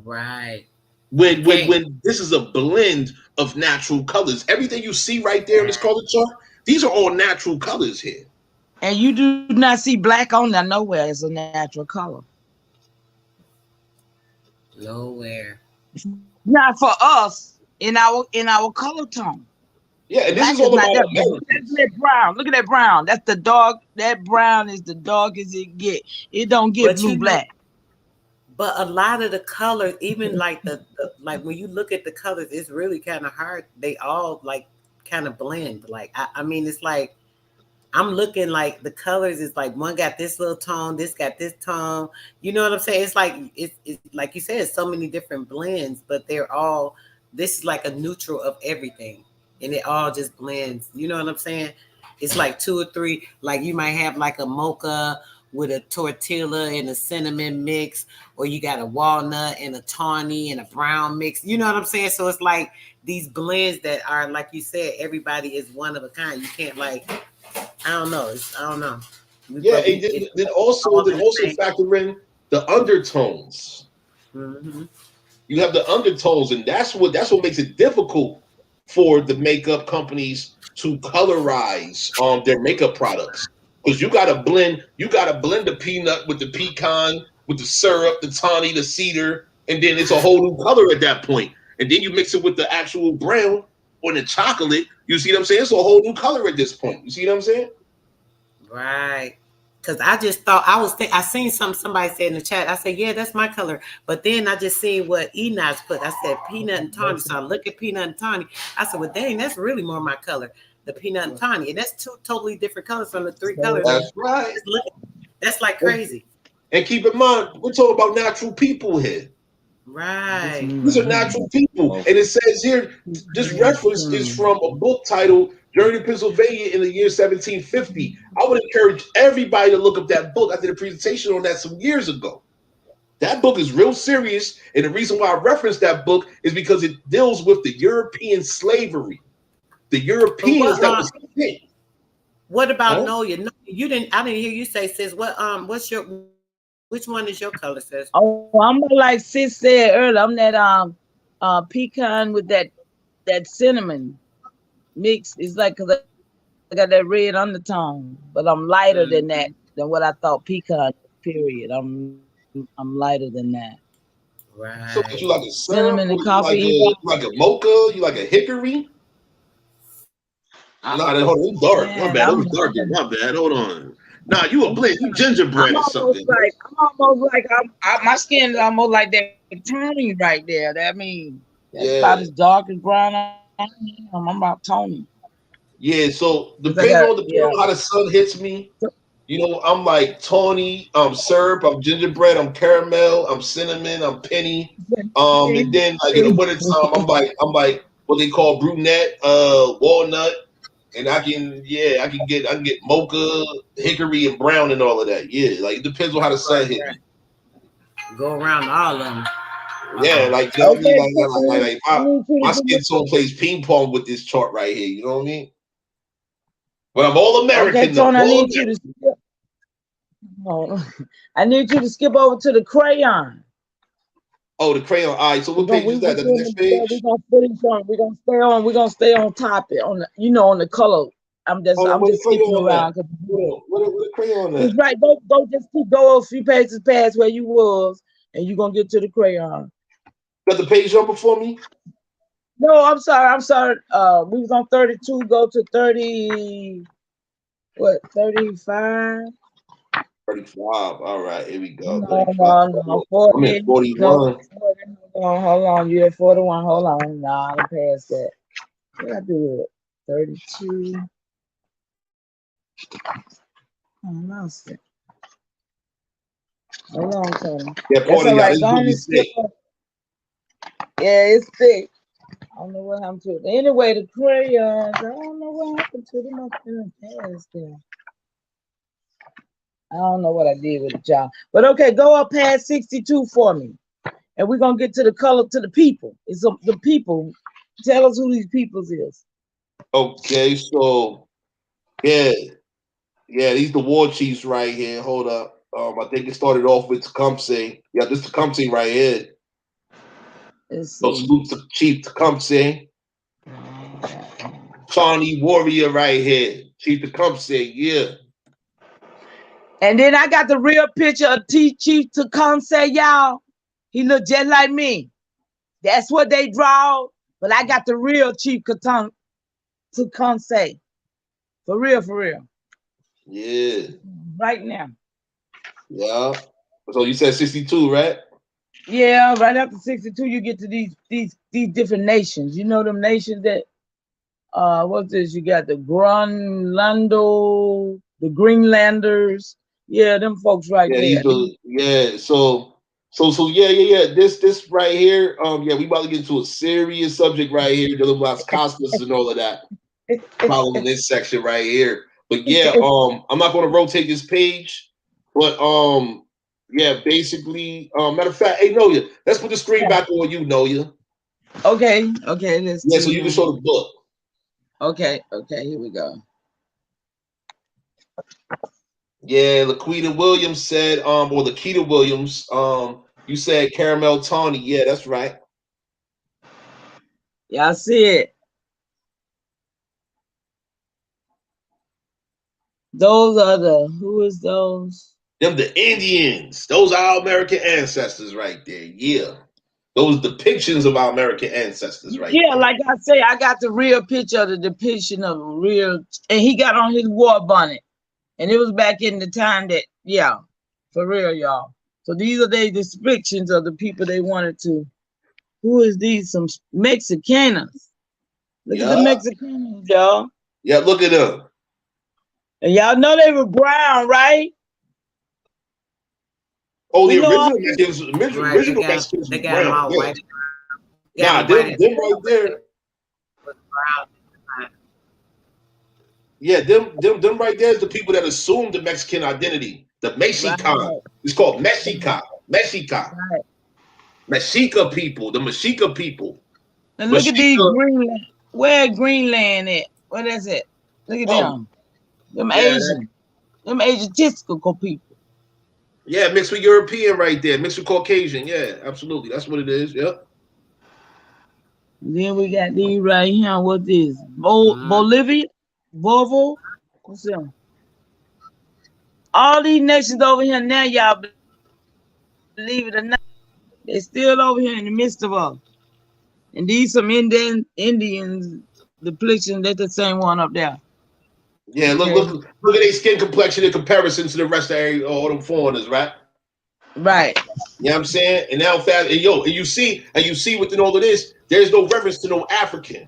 Right. When Okay. when this is a blend of natural colors. Everything you see right there in this color chart, these are all natural colors here. And you do not see black on there nowhere as a natural color. Nowhere. Not for us in our color tone. Yeah, and this Black is all not about that. Americans. Look at that brown. Look at that brown. That's the dark. That brown is the darkest it get. It don't get But blue you know, black. but a lot of the colors, even like the like when you look at the colors, it's really kind of hard. They all like kind of blend. Like I mean, it's like I'm looking like the colors is like one got this little tone, this got this tone. You know what I'm saying? It's like it's like you said, it's so many different blends, but they're all this is like a neutral of everything, and it all just blends. You know what I'm saying? It's like 2 or 3. Like you might have like a mocha with a tortilla and a cinnamon mix, or you got a walnut and a tawny and a brown mix. You know what I'm saying? So it's like these blends that are like you said, everybody is one of a kind. You can't like. I don't know. Yeah, and then also factor in the undertones. Mm-hmm. You have the undertones, and that's what makes it difficult for the makeup companies to colorize their makeup products. Because you gotta blend the peanut with the pecan, with the syrup, the tawny, the cedar, and then it's a whole new color at that point. And then you mix it with the actual brown or the chocolate. You see what I'm saying? It's a whole new color at this point. You see what I'm saying? Right. Because I just thought I seen somebody say in the chat. I said, yeah, that's my color. But then I just seen what Enoch put. I said peanut and tawny. So I look at peanut and tawny. I said, well, dang, that's really more my color. The peanut and tawny. And that's 2 totally different colors from the 3 colors. That's right. That's like crazy. And keep in mind, we're talking about natural people here. Right. These are natural people. And it says here, this reference is from a book titled Journey to Pennsylvania in the year 1750. I would encourage everybody to look up that book. I did a presentation on that some years ago. That book is real serious. And the reason why I referenced that book is because it deals with the European slavery. The Europeans that was sick. What about Noya? No, I didn't hear you say, sis. Which one is your color, sis? Oh, I'm like sis said earlier. I'm that pecan with that cinnamon mix. It's like because I got that red undertone, but I'm lighter than that than what I thought pecan. Period. I'm lighter than that. Right. So you like a cinnamon and coffee? Like a mocha? You like a hickory? Hold on, dark. My bad. I'm dark. My bad. Hold on. Nah, you a blend. You gingerbread or something. I'm almost like my skin is almost like that tawny right there. That means that's about as dark as brown. I'm about tawny. Yeah. So depending on how the sun hits me, you know, I'm like tawny. I'm syrup. I'm gingerbread. I'm caramel. I'm cinnamon. I'm penny. And then like in the wintertime, I'm like what they call brunette, walnut. And I can get mocha, hickory, and brown and all of that. Yeah, like it depends on how the sun hit me. Go around all of them. Yeah, like my skin tone plays ping pong with this chart right here. You know what I mean? But I'm all American. Okay, Tony, I need you to skip over to the crayon. Oh, the crayon. All right. So what page is that? The next page. We're gonna stay on topic on the on the color. I'm just skipping around. What the crayon is? It's right. Go a few pages past where you was, and you're gonna get to the crayon. Got the page number for me? No, I'm sorry. We was on 32. Go to 30. What? 35. 35. All right, here we go. No. 40. I'm at 41. No, hold on. You're at 41. Hold on. Nah, I'm past that. What I do it? 32. I lost it. Hold on, Tony. Yeah, 40. Yeah, it's thick. I don't know what happened to it. Anyway, the crayons. I don't know what happened to them up in the past there. I don't know what I did with it, y'all. But okay, go up past 62 for me. And we're going to get to the color, to the people. It's the people. Tell us who these peoples is. Okay, so, yeah. Yeah, these the war chiefs right here. Hold up. I think it started off with Tecumseh. Yeah, this Tecumseh right here. Let's So see. salute to Chief Tecumseh. Shawnee warrior right here. Chief Tecumseh, yeah. And then I got the real picture of Chief Tecumseh, y'all. He looked just like me. That's what they draw. But I got the real Chief Tecumseh. For real, for real. Yeah. Right now. Yeah. So you said 62, right? Yeah, right after 62, you get to these different nations. You know them nations that what's this? You got the Greenlando, the Greenlanders. Yeah, them folks right there. So yeah. This right here, yeah, we about to get into a serious subject right here, dealing about Costas and all of that. Following this section right here. But yeah, I'm not gonna rotate this page, but yeah, basically, matter of fact, hey Noya, let's put the screen back on you, Noya. Okay, let's Yeah, see. so you can show the book. Okay, here we go. Yeah, Laquita Williams said, or Laquita Williams, you said Caramel Tawny. Yeah, that's right. Y'all see it. Those are who is those? Them the Indians. Those are our American ancestors right there. Yeah. Those depictions of our American ancestors right there. Yeah, like I say, I got the real picture of the depiction of real, and he got on his war bonnet. And it was back in the time that, yeah, for real, y'all. So these are the depictions of the people they wanted to. Who is these? Some Mexicanos. Look at the Mexicanos, y'all. Yeah, look at them. And y'all know they were brown, right? Oh, the original Mexicans. They got them all white. Nah, them right there. Yeah, them right there is the people that assumed the Mexican identity. The Mexican. Right. It's called Mexica. Mexica. Right. Mexica people. The Mexica people. And look at these Greenland. Where Greenland at? What is it? Look at them. Them Asian. Them Asian typical people. Yeah, mixed with European right there. Mixed with Caucasian. Yeah, absolutely. That's what it is. Yep. Then we got these right here. What is Bolivia? Volvo? What's them? All these nations over here now, y'all believe it or not, they're still over here in the midst of us. And these some Indians, the depiction, that's the same one up there. Yeah, look at their skin complexion in comparison to the rest of all them foreigners, right? Right. You know what I'm saying? And now and you see within all of this, there's no reference to no African.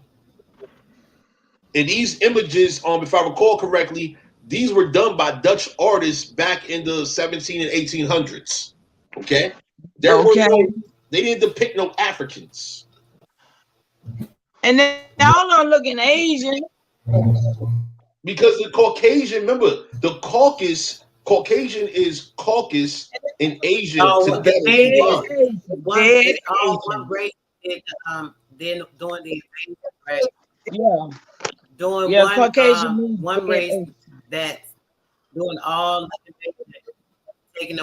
And these images, if I recall correctly, these were done by Dutch artists back in the 17 and 1800s. Okay? They didn't depict no Africans. And they all are looking Asian. Because the Caucasian, remember, the Caucasian is Caucasus in Asia together. One race then doing the right? Yeah. Doing one race that's doing all taking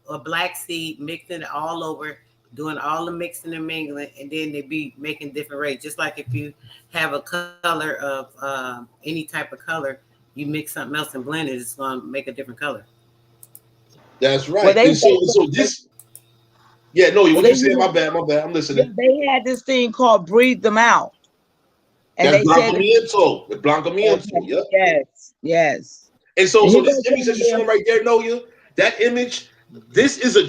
a black seed, mixing it all over, doing all the mixing and mingling, and then they be making different races. Just like if you have a color of any type of color, you mix something else and blend it, it's gonna make a different color. That's right. Well, so this. Yeah, no, what you saying? My bad. I'm listening. They had this thing called "Breathe Them Out." And that's Blancamiento. The Blancamiento. Yes. And so this image that you're showing right there, Noya, that image, this is in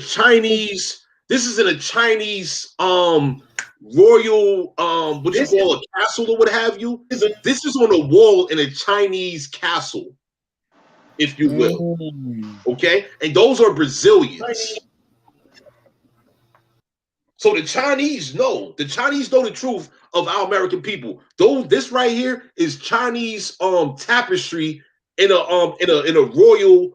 a Chinese royal what you call a castle or what have you. This is on a wall in a Chinese castle, if you will. Okay? And those are Brazilians. So the Chinese know the truth of our American people. Though this right here is Chinese tapestry in a royal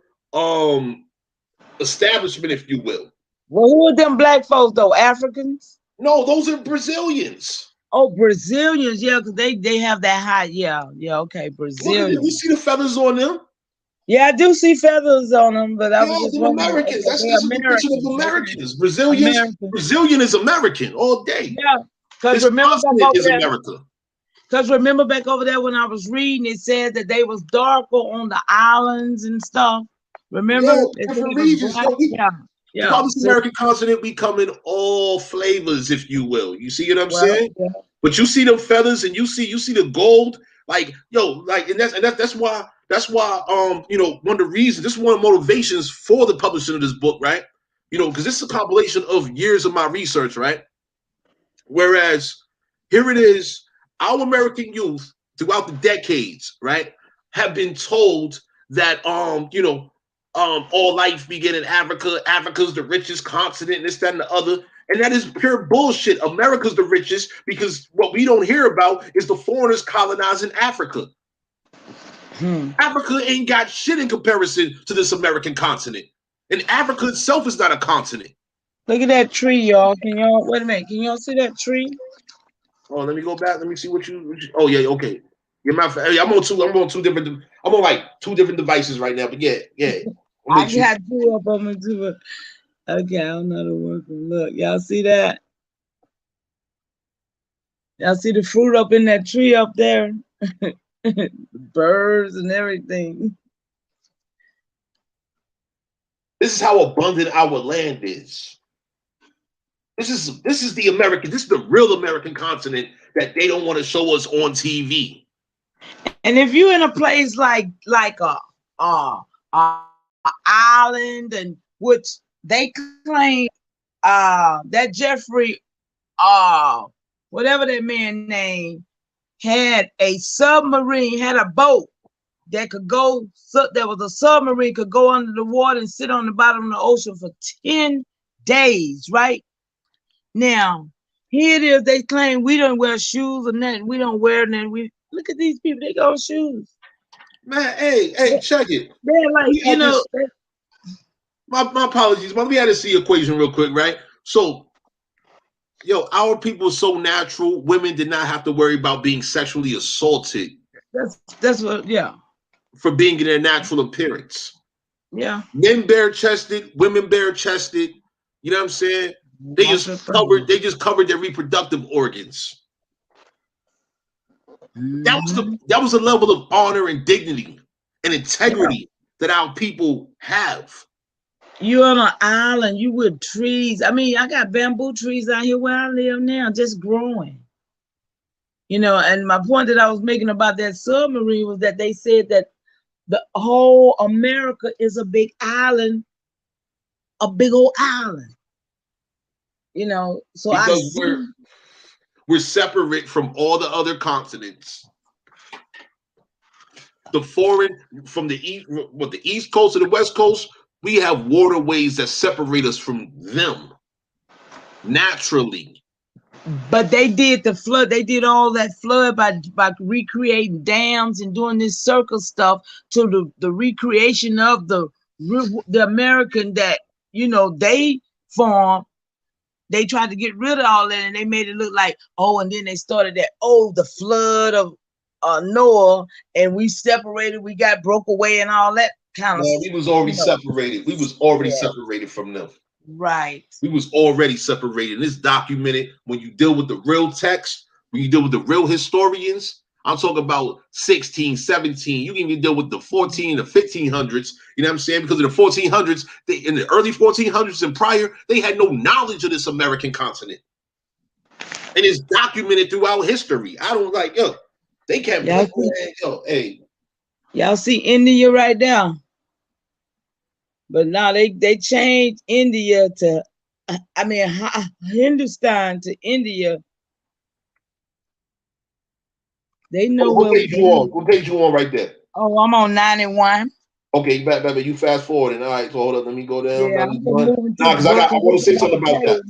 establishment, if you will. Well, who are them black folks though? Africans? No, those are Brazilians. Oh, Brazilians, yeah, because they have that high, yeah, okay, Brazilians. You see the feathers on them? Yeah, I do see feathers on them, but I was Yeah, just they're wondering, Americans. okay, That's they're a depiction of Americans. Americans. Brazilians, American. Brazilian is American all day. Yeah, because This remember back continent over is there. America. Because remember back over there when I was reading, it said that they was darker on the islands and stuff. Remember? Yeah, It said different it was regions. black. Yeah, yeah. Throughout this So, American continent, we come in all flavors, if you will. You see what I'm well, saying? yeah. But you see them feathers and you see the gold, like yo, like and that's why you know, one of the reasons, this is one of the motivations for the publishing of this book, right? You know, because this is a compilation of years of my research, right? Whereas here it is, our American youth throughout the decades, right, have been told that you know, all life began in Africa. Africa's the richest continent, and this, that, and the other. And that is pure bullshit. America's the richest because what we don't hear about is the foreigners colonizing Africa. Africa ain't got shit in comparison to this American continent. And Africa itself is not a continent. Look at that tree, y'all. Can y'all wait a minute? Can y'all see that tree? Oh, let me go back. Let me see what you oh yeah, okay. I'm on two different. I'm on like two different devices right now. But yeah. I got two up on me too. Okay, I don't know how to work them. Look, y'all see that? Y'all see the fruit up in that tree up there? Birds and everything. This is how abundant our land is. This is the American. This is the real American continent that they don't want to show us on TV. And if you're in a place like a island, and which they claim that Jeffrey whatever that man name had a submarine, had a boat that could go. So there was a submarine could go under the water and sit on the bottom of the ocean for 10 days, right? Now, here it is. They claim we don't wear shoes or nothing. We don't wear nothing. We look at these people. They got shoes. Man, hey, check it. They're like, you know. My apologies. But let me add this to the equation real quick, right? So, yo, our people are so natural. Women did not have to worry about being sexually assaulted. That's what, yeah. For being in their natural appearance. Yeah. Men bare chested, women bare chested. You know what I'm saying? They just covered their reproductive organs. That was a level of honor and dignity and integrity that our people have. You're on an island, you with trees. I mean, I got bamboo trees out here where I live now, just growing. You know, and my point that I was making about that submarine was that they said that the whole America is a big island, a big old island. You know, so because we're separate from all the other continents. From the East Coast to the West Coast, we have waterways that separate us from them naturally. But they did the flood. They did all that flood by recreating dams and doing this circle stuff to the recreation of the American that, you know, they formed. They tried to get rid of all that, and they made it look like, oh, and then they started that, the flood of Noah, and we separated, we got broke away and all that kind of stuff. We was already separated. We was already separated from them. Right. We was already separated. And it's documented when you deal with the real text, when you deal with the real historians. I'm talking about 16, 17. You can even deal with the 14, the 1500s. You know what I'm saying? Because in the 1400s, in the early 1400s and prior, they had no knowledge of this American continent. And it's documented throughout history. I don't like, they can't hey. Y'all see India right now. But now they changed India to, Hindustan to India. They know what page you on? What page you on right there? Oh, I'm on 91. Okay, you fast forwarding. All right, so hold up, let me go down. Yeah, because I want to say something about that.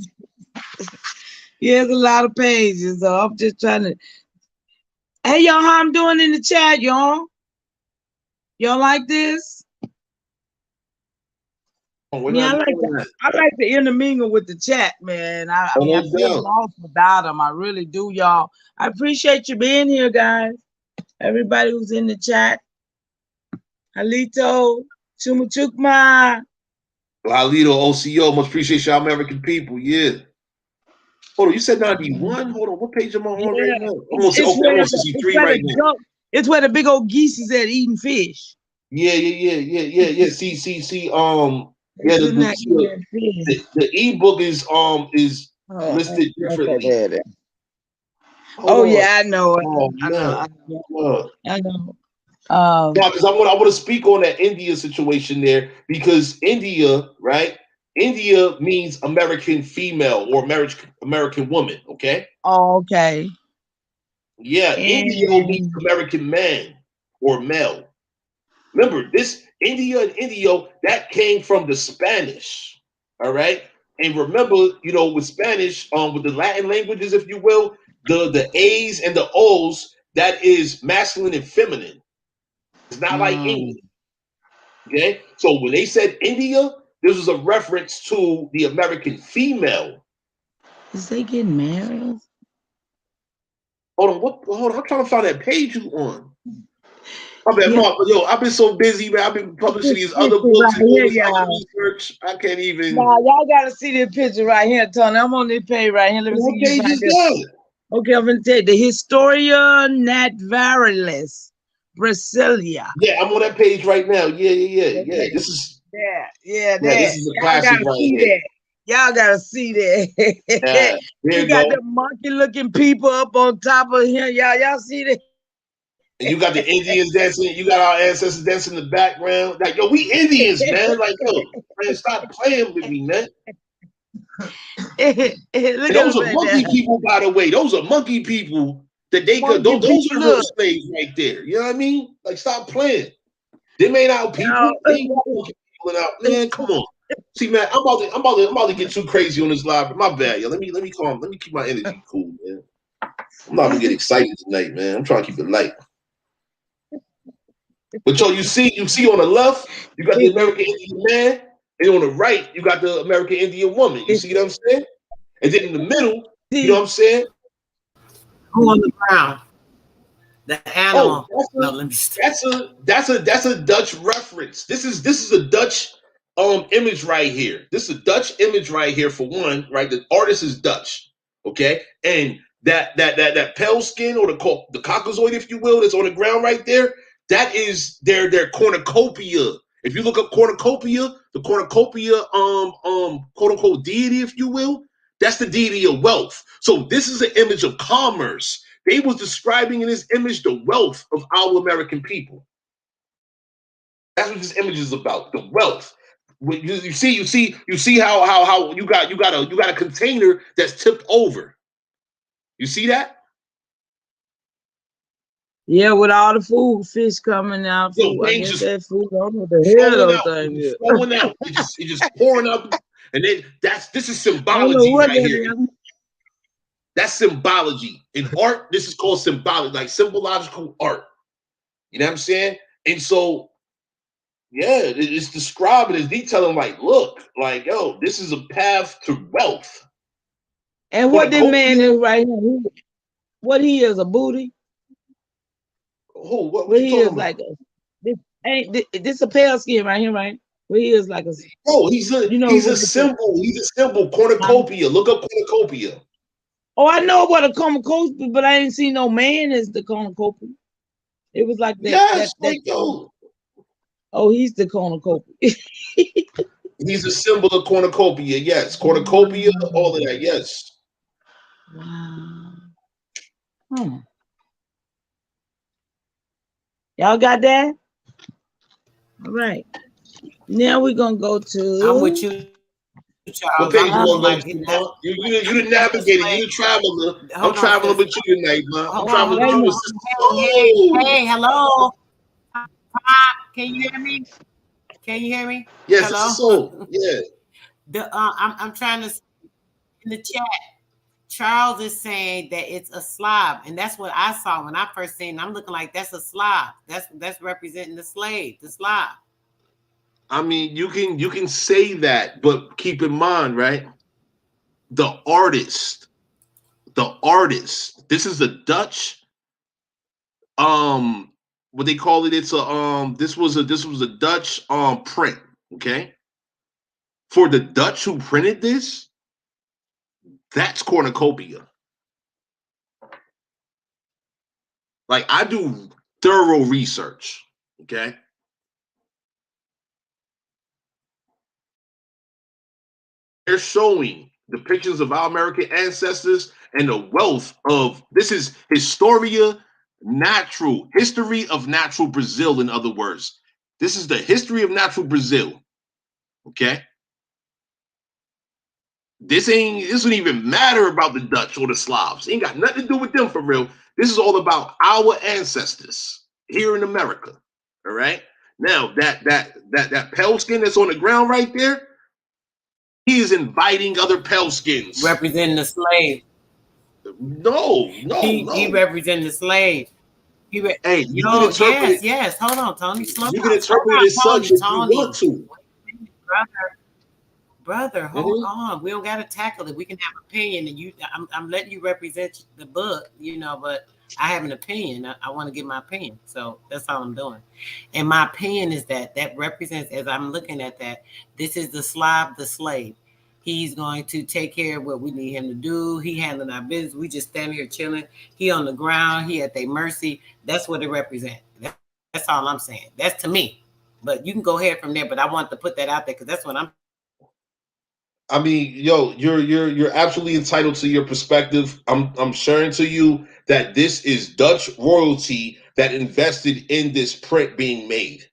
Yeah, there's a lot of pages, so I'm just trying to. Hey, y'all, how I'm doing in the chat, y'all? Y'all like this? I like to intermingle with the chat, man. I feel lost without them. I really do, y'all. I appreciate you being here, guys. Everybody who's in the chat. Halito, Chumachukma. Lalito, OCO, much appreciate y'all American people. Yeah. Hold on, you said 91? Hold on, what page am I on right now? I'm on, It's okay, I'm where on the, 63 right now. it's where the big old geese is at eating fish. Yeah. See. Yeah, It's not eating fish. the ebook is listed differently. Okay, Hold on. yeah, I know it. Oh, I man. know. Yeah, because I want to speak on that India situation there, because India, right? India means American female or American woman, okay? Oh, okay. Yeah, Indio means American man or male. Remember, this India and Indio, that came from the Spanish, all right? And remember, with Spanish, with the Latin languages, if you will, the A's and the O's, that is masculine and feminine. It's not like English. Okay? So when they said India, this was a reference to the American female. Is they getting married? Hold on, I'm trying to find that page you on. My bad, Mark, yo, I've been so busy, man. I've been publishing these other books and all this other research. I can't even. Nah, y'all gotta see this picture right here, Tony. I'm on this page right here. Let me see you find this. Okay, I'm gonna tell you the Historia Naturalis Brasilia. Yeah, I'm on that page right now. Yeah. This is this is a classic right here. Y'all gotta see that. Yeah, you got the monkey looking people up on top of here. Y'all see that? And you got the Indians dancing. You got our ancestors dancing in the background. Like, yo, we Indians, man. Like, yo, man, stop playing with me, man. Those are monkey people, by the way. Those are monkey people that they could. Those are real slaves right there. You know what I mean? Like, stop playing. They made out people. They ain't people out. Man, come on. See, man, I'm about to get too crazy on this live. My bad, yo. Let me calm. Let me keep my energy cool, man. I'm not gonna get excited tonight, man. I'm trying to keep it light. But yo, you see on the left, you got the American Indian man, and on the right, you got the American Indian woman. You see what I'm saying? And then in the middle, you know what I'm saying? Who on the ground? The animal. That's a Dutch reference. This is a Dutch image right here. This is a Dutch image right here for one, right? The artist is Dutch, okay? And that pale skin or the Caucasoid, if you will, that's on the ground right there. That is their cornucopia. If you look up cornucopia, the cornucopia quote unquote deity, if you will, that's the deity of wealth. So this is an image of commerce. They was describing in this image the wealth of our American people. That's what this image is about, the wealth. You see how you got a container that's tipped over. You see that? Yeah, with all the food, fish coming out. Yo, I guess that food, I don't know what the hell those things is. Flowing out. It's just pouring up. And then this is symbology right here. That's symbology. In art, this is called symbolic, like symbological art. You know what I'm saying? And so, yeah, it's describing, it's detailing, like, look, like, yo, this is a path to wealth. And what the man is right here, what he is, a booty? Oh, what he is like this a pale skin right here, right? Where he is like a he's a symbol. He's a symbol. Cornucopia. Look up cornucopia. Oh, I know what a cornucopia, but I ain't seen no man as the cornucopia. It was like that. Yes, oh, he's the cornucopia. He's a symbol of cornucopia. Yes, cornucopia, all of that. Yes. Wow. Y'all got that? All right. Now we're gonna go to. I'm with you, Charles. What page you the navigator, you the traveler. I'm traveling with you tonight, man. I'm traveling with you. Hey, hello. Can you hear me? Can you hear me? Yes, hello? It's so. Yeah. I'm trying to in the chat. Charles is saying that it's a slob, and that's what I saw when I first seen it. I'm looking like that's a slob. That's representing the slave, the slob. I mean, you can say that, but keep in mind, right? The artist. This is a Dutch what they call it. It's a this was a Dutch print. Okay, for the Dutch who printed this, that's cornucopia. Like, I do thorough research. Okay. They're showing depictions of our American ancestors and the wealth of, this is Historia Natural, History of Natural Brazil, in other words. This is the history of natural Brazil. Okay. This don't even matter about the Dutch or the Slavs. It ain't got nothing to do with them for real. This is all about our ancestors here in America. All right. Now that pale skin that's on the ground right there, he is inviting other pale skins. Representing the slave. No. He representing the slave. Hey, you can interpret. Yes. Hold on, Tony. You can interpret it as such if you want to. Brother, hold on. We don't got to tackle it. We can have opinion, and I'm letting you represent the book, but I have an opinion. I want to give my opinion. So that's all I'm doing. And my opinion is that represents, as I'm looking at that, this is the Slav, the slave. He's going to take care of what we need him to do. He handling our business. We just stand here chilling. He on the ground. He at their mercy. That's what it represents. That's all I'm saying. That's to me. But you can go ahead from there. But I want to put that out there because that's what I mean, yo, you're absolutely entitled to your perspective. I'm sharing to you that this is Dutch royalty that invested in this print being made.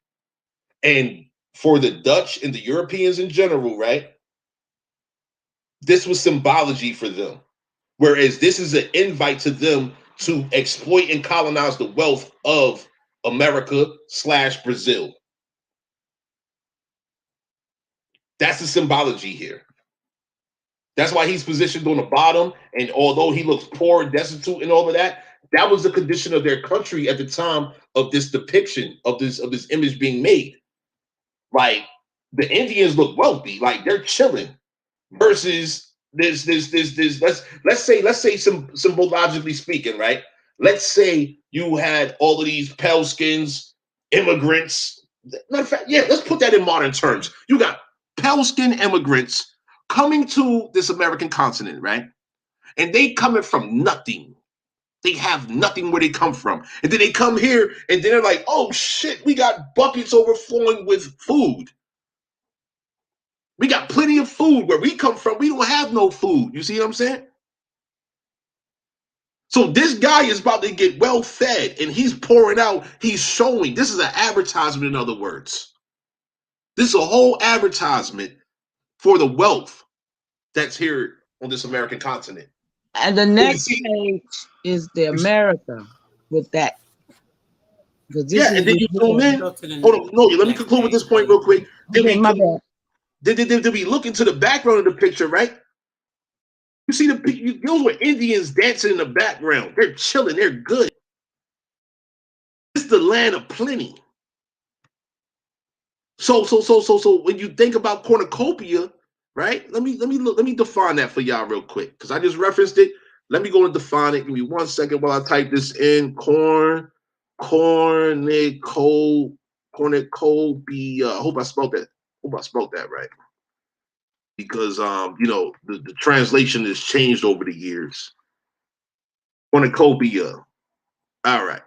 And for the Dutch and the Europeans in general, right? This was symbology for them. Whereas this is an invite to them to exploit and colonize the wealth of America/Brazil. That's the symbology here. That's why he's positioned on the bottom. And although he looks poor, destitute, and all of that, that was the condition of their country at the time of this depiction of this image being made. Like, the Indians look wealthy, like they're chilling, versus this. Let's say symbologically speaking, right? Let's say you had all of these pale skins, immigrants. Matter of fact, yeah, let's put that in modern terms. You got pale skin immigrants coming to this American continent, right? And they coming from nothing. They have nothing where they come from. And then they come here and they're like, oh shit, we got buckets overflowing with food. We got plenty of food. Where we come from, we don't have no food. You see what I'm saying? So this guy is about to get well fed and he's pouring out, he's showing. This is an advertisement, in other words. This is a whole advertisement for the wealth that's here on this American continent. And the next page is the America with that. Yeah, and then you zoom in. Hold on, no, let me conclude with this point real quick. Then we look into the background of the picture, right? You see those were Indians dancing in the background. They're chilling, they're good. This is the land of plenty. So when you think about cornucopia, right? Let me define that for y'all real quick, because I just referenced it. Let me go and define it. Give me 1 second while I type this in. Cornucopia. I hope I spelled that right. Because the translation has changed over the years. Cornucopia. All right.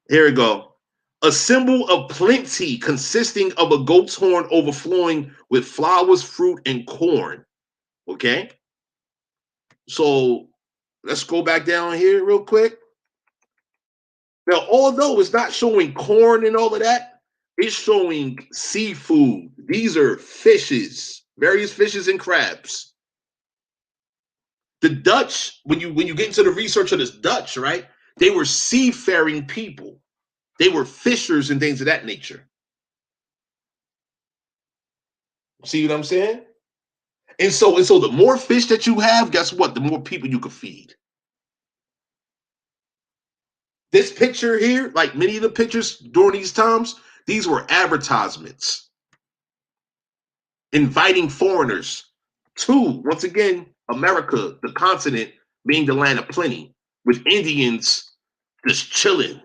Here we go. A symbol of plenty consisting of a goat's horn overflowing with flowers, fruit, and corn. Okay? So let's go back down here real quick. Now, although it's not showing corn and all of that, it's showing seafood. These are fishes, various fishes and crabs. The Dutch, when you get into the research of this Dutch, right? They were seafaring people. They were fishers and things of that nature. See what I'm saying? And so the more fish that you have, guess what? The more people you can feed. This picture here, like many of the pictures during these times, these were advertisements inviting foreigners to, once again, America, the continent, being the land of plenty, with Indians just chilling,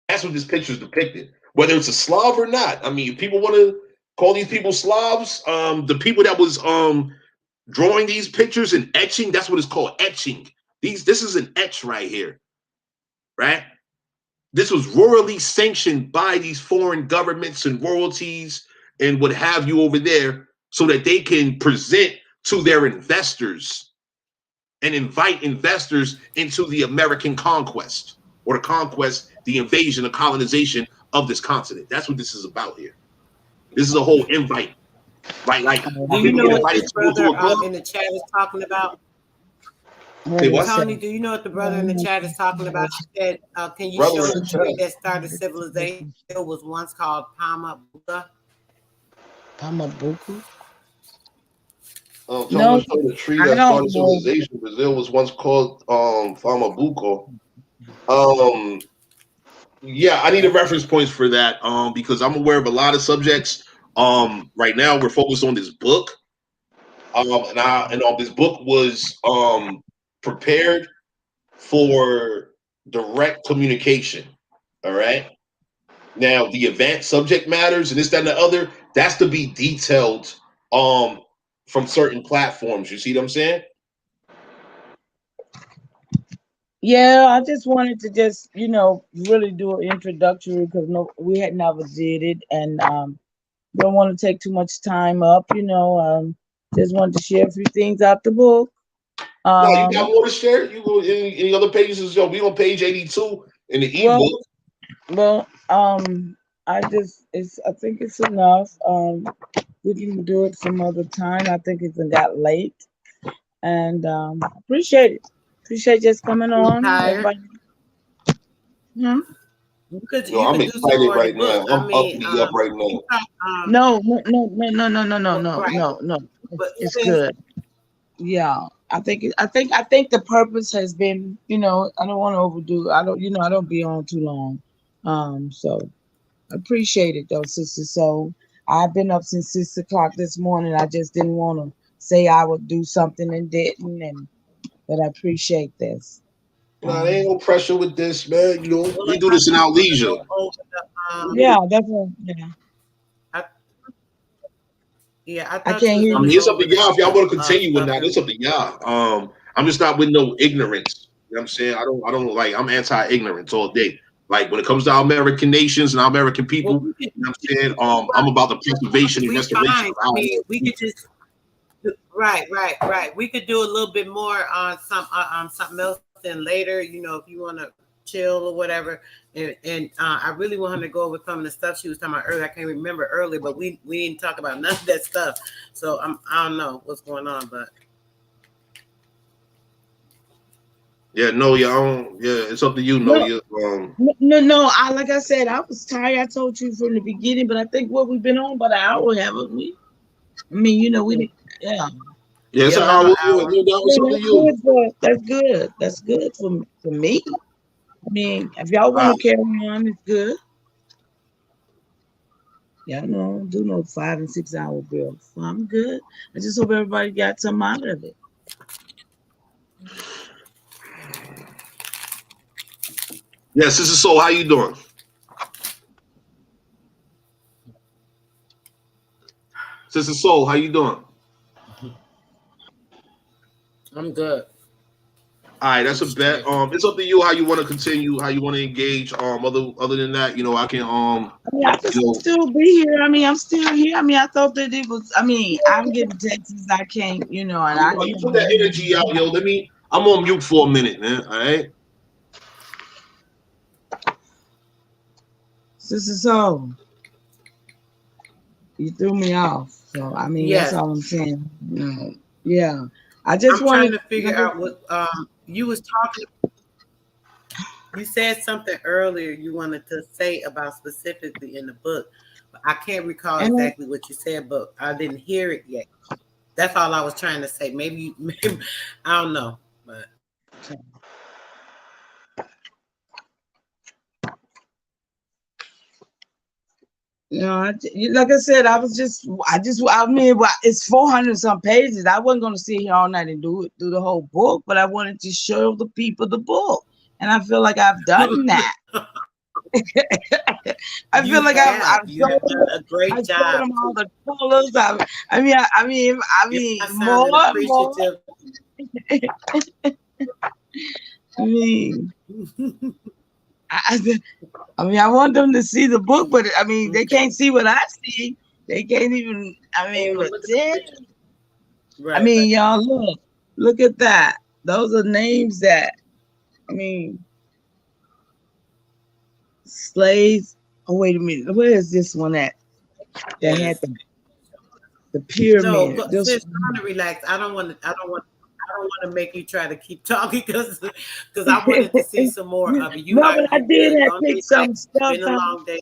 That's what this picture is depicted. Whether it's a Slav or not. I mean, if people want to call these people Slavs, the people that was drawing these pictures and etching, that's what it's called, etching. This is an etch right here, right? This was royally sanctioned by these foreign governments and royalties and what have you over there, so that they can present to their investors and invite investors into the American conquest, or the conquest, the invasion, the colonization of this continent. That's what this is about here. This is a whole invite, right? Like, Do you know what this brother in the chat is talking about? Say what? Tony, do you know what the brother in the chat is talking about? He said, can you show the tree that started civilization? It was once called Pamabuca. Pamabuca? No, show the tree that started civilization. Brazil was once called Famabuco. Yeah, I need a reference points for that because I'm aware of a lot of subjects. Right now we're focused on this book, and this book was prepared for direct communication. All right. Now the advanced subject matters and this, that, and the other, that's to be detailed from certain platforms. You see what I'm saying? Yeah, I just wanted to just, really do an introductory because we had never did it, and don't want to take too much time up, just wanted to share a few things out the book. No, you got more to share. You go any other pages as well. We on page 82 in the ebook. Well, I think it's enough. We can do it some other time. I think it's got late, and appreciate it. Appreciate just coming on. Tired? Hmm? I'm excited right now. I'm up right now. No. It's good. Yeah, I think the purpose has been, I don't want to overdo. I don't be on too long. So appreciate it though, sister. So I've been up since 6 o'clock this morning. I just didn't want to say I would do something and didn't, but I appreciate this. Nah, there ain't no pressure with this, man. We do this in our leisure. Yeah, that's what. Yeah, I can't hear. I mean, it's up to y'all if y'all want to continue with that. It's up to y'all. I'm just not with no ignorance. You know what I'm saying? I don't like. I'm anti-ignorance all day. Like when it comes to our American nations and our American people, you know what I'm saying? I'm about the preservation and restoration. I mean, we could just right. We could do a little bit more on something else then later. If you want to chill or whatever. And I really wanted to go over some of the stuff she was talking about earlier. I can't remember earlier, but we didn't talk about none of that stuff. So I don't know what's going on, but it's up to you, No. Like I said, I was tired. I told you from the beginning, but I think we've been on about an hour, haven't we? I mean, we didn't. Yeah. Yeah, it's an hour. That's good. That's good for me. I mean, if y'all want to carry on, it's good. Yeah, I don't do no 5 and 6 hour bills. So I'm good. I just hope everybody got something out of it. Yeah, Sister Soul, how you doing? Sister Soul, how you doing? I'm good. All right, that's a bet. It's up to you how you want to continue, how you want to engage. Other than that, I can I can still be here. I mean, I'm still here. I mean, I thought that it was. I mean, I'm getting texts. I can't, and you put that energy out, yo. I'm on mute for a minute, man. All right. Sister Soul, you threw me off. So I mean, that's all I'm saying. Yeah. I just wanted to figure out what you was talking. You said something earlier you wanted to say about specifically in the book, but I can't recall exactly what you said, but I didn't hear it yet. That's all I was trying to say. Maybe I don't know, but. Like I said, I mean, it's 400 some pages. I wasn't going to sit here all night and do the whole book, but I wanted to show the people the book. And I feel like I've done that. I feel like I've you have done a great I showed job. them all the colors. I mean, You're more sounding and more. appreciative. I mean, I want them to see the book, but I mean, they can't see what I see. They can't even. I mean, Look at the picture. Right, I mean, y'all look at that. Those are names that, I mean, slaves. Oh, wait a minute. Where is this one at? That had the pyramid. No, sis, trying to relax. I don't want to make you try to keep talking because I wanted to see some more of it. But I did have to pick some stuff It's been a long day.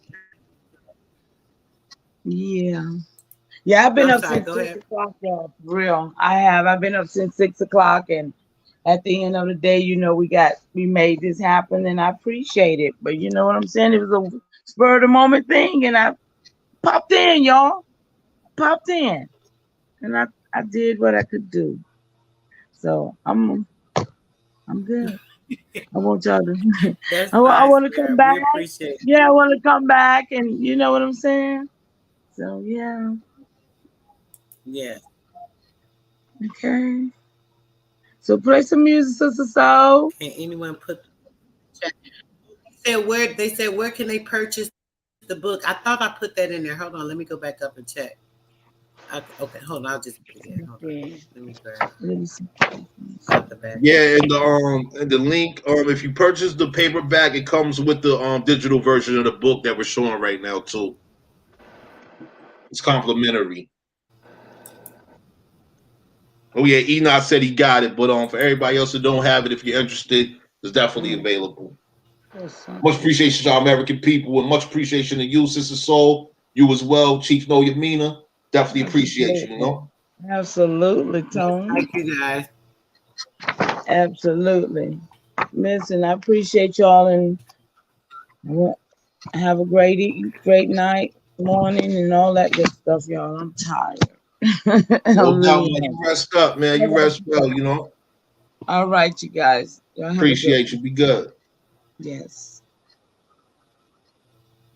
Yeah. Yeah, I've been up since 6 o'clock, y'all. For real. I have. I've been up since 6 o'clock, and at the end of the day, we made this happen, and I appreciate it. But you know what I'm saying? It was a spur of the moment thing, and I popped in, y'all. Popped in, and I did what I could do. So I'm good. I want y'all to. I want to come back. Yeah, I want to come back, and you know what I'm saying. So yeah. Yeah. Okay. So play some music, Sister Soul. Can anyone put? They said where can they purchase the book? I thought I put that in there. Hold on, let me go back up and check. Okay, hold on. I'll just put it in. Hold on. Let me grab it. Yeah, and the link. If you purchase the paperback, it comes with the digital version of the book that we're showing right now too. It's complimentary. Oh yeah, Enoch said he got it, but for everybody else who don't have it, if you're interested, it's definitely available. Much appreciation to our American people, and much appreciation to you, Sister Soul. You as well, Chief Noya Mina. Definitely appreciate you, Absolutely, Tony. Thank you, guys. Absolutely. Listen, I appreciate y'all, and have a great night, morning, and all that good stuff, y'all. I'm tired. No doubt, man. You rest up, man. You rest well, All right, you guys. Appreciate you. Be good. Yes.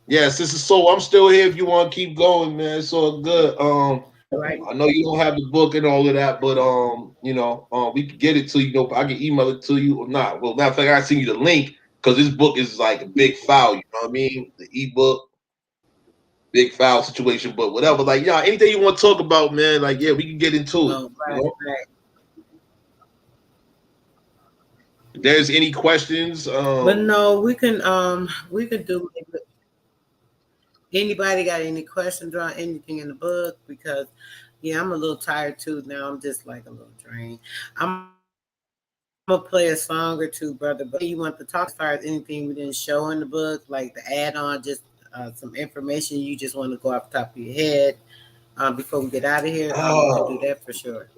Yes, this is so. I'm still here if you want to keep going, man. It's all good. Right. I know you don't have the book and all of that, but we can get it to you. I can email it to you or not. Well, matter of fact, I send you the link because this book is like a big file. You know what I mean? The ebook, big file situation. But whatever, like anything you want to talk about, man. Like we can get into it. Right. If there's any questions, but no, we can do. Anybody got any questions on anything in the book? Because I'm a little tired too now. I'm just like a little drained. I'm gonna play a song or two, brother. But you want to talk as far as anything we didn't show in the book, like the add-on, just some information you just want to go off the top of your head before we get out of here? I'll do that for sure.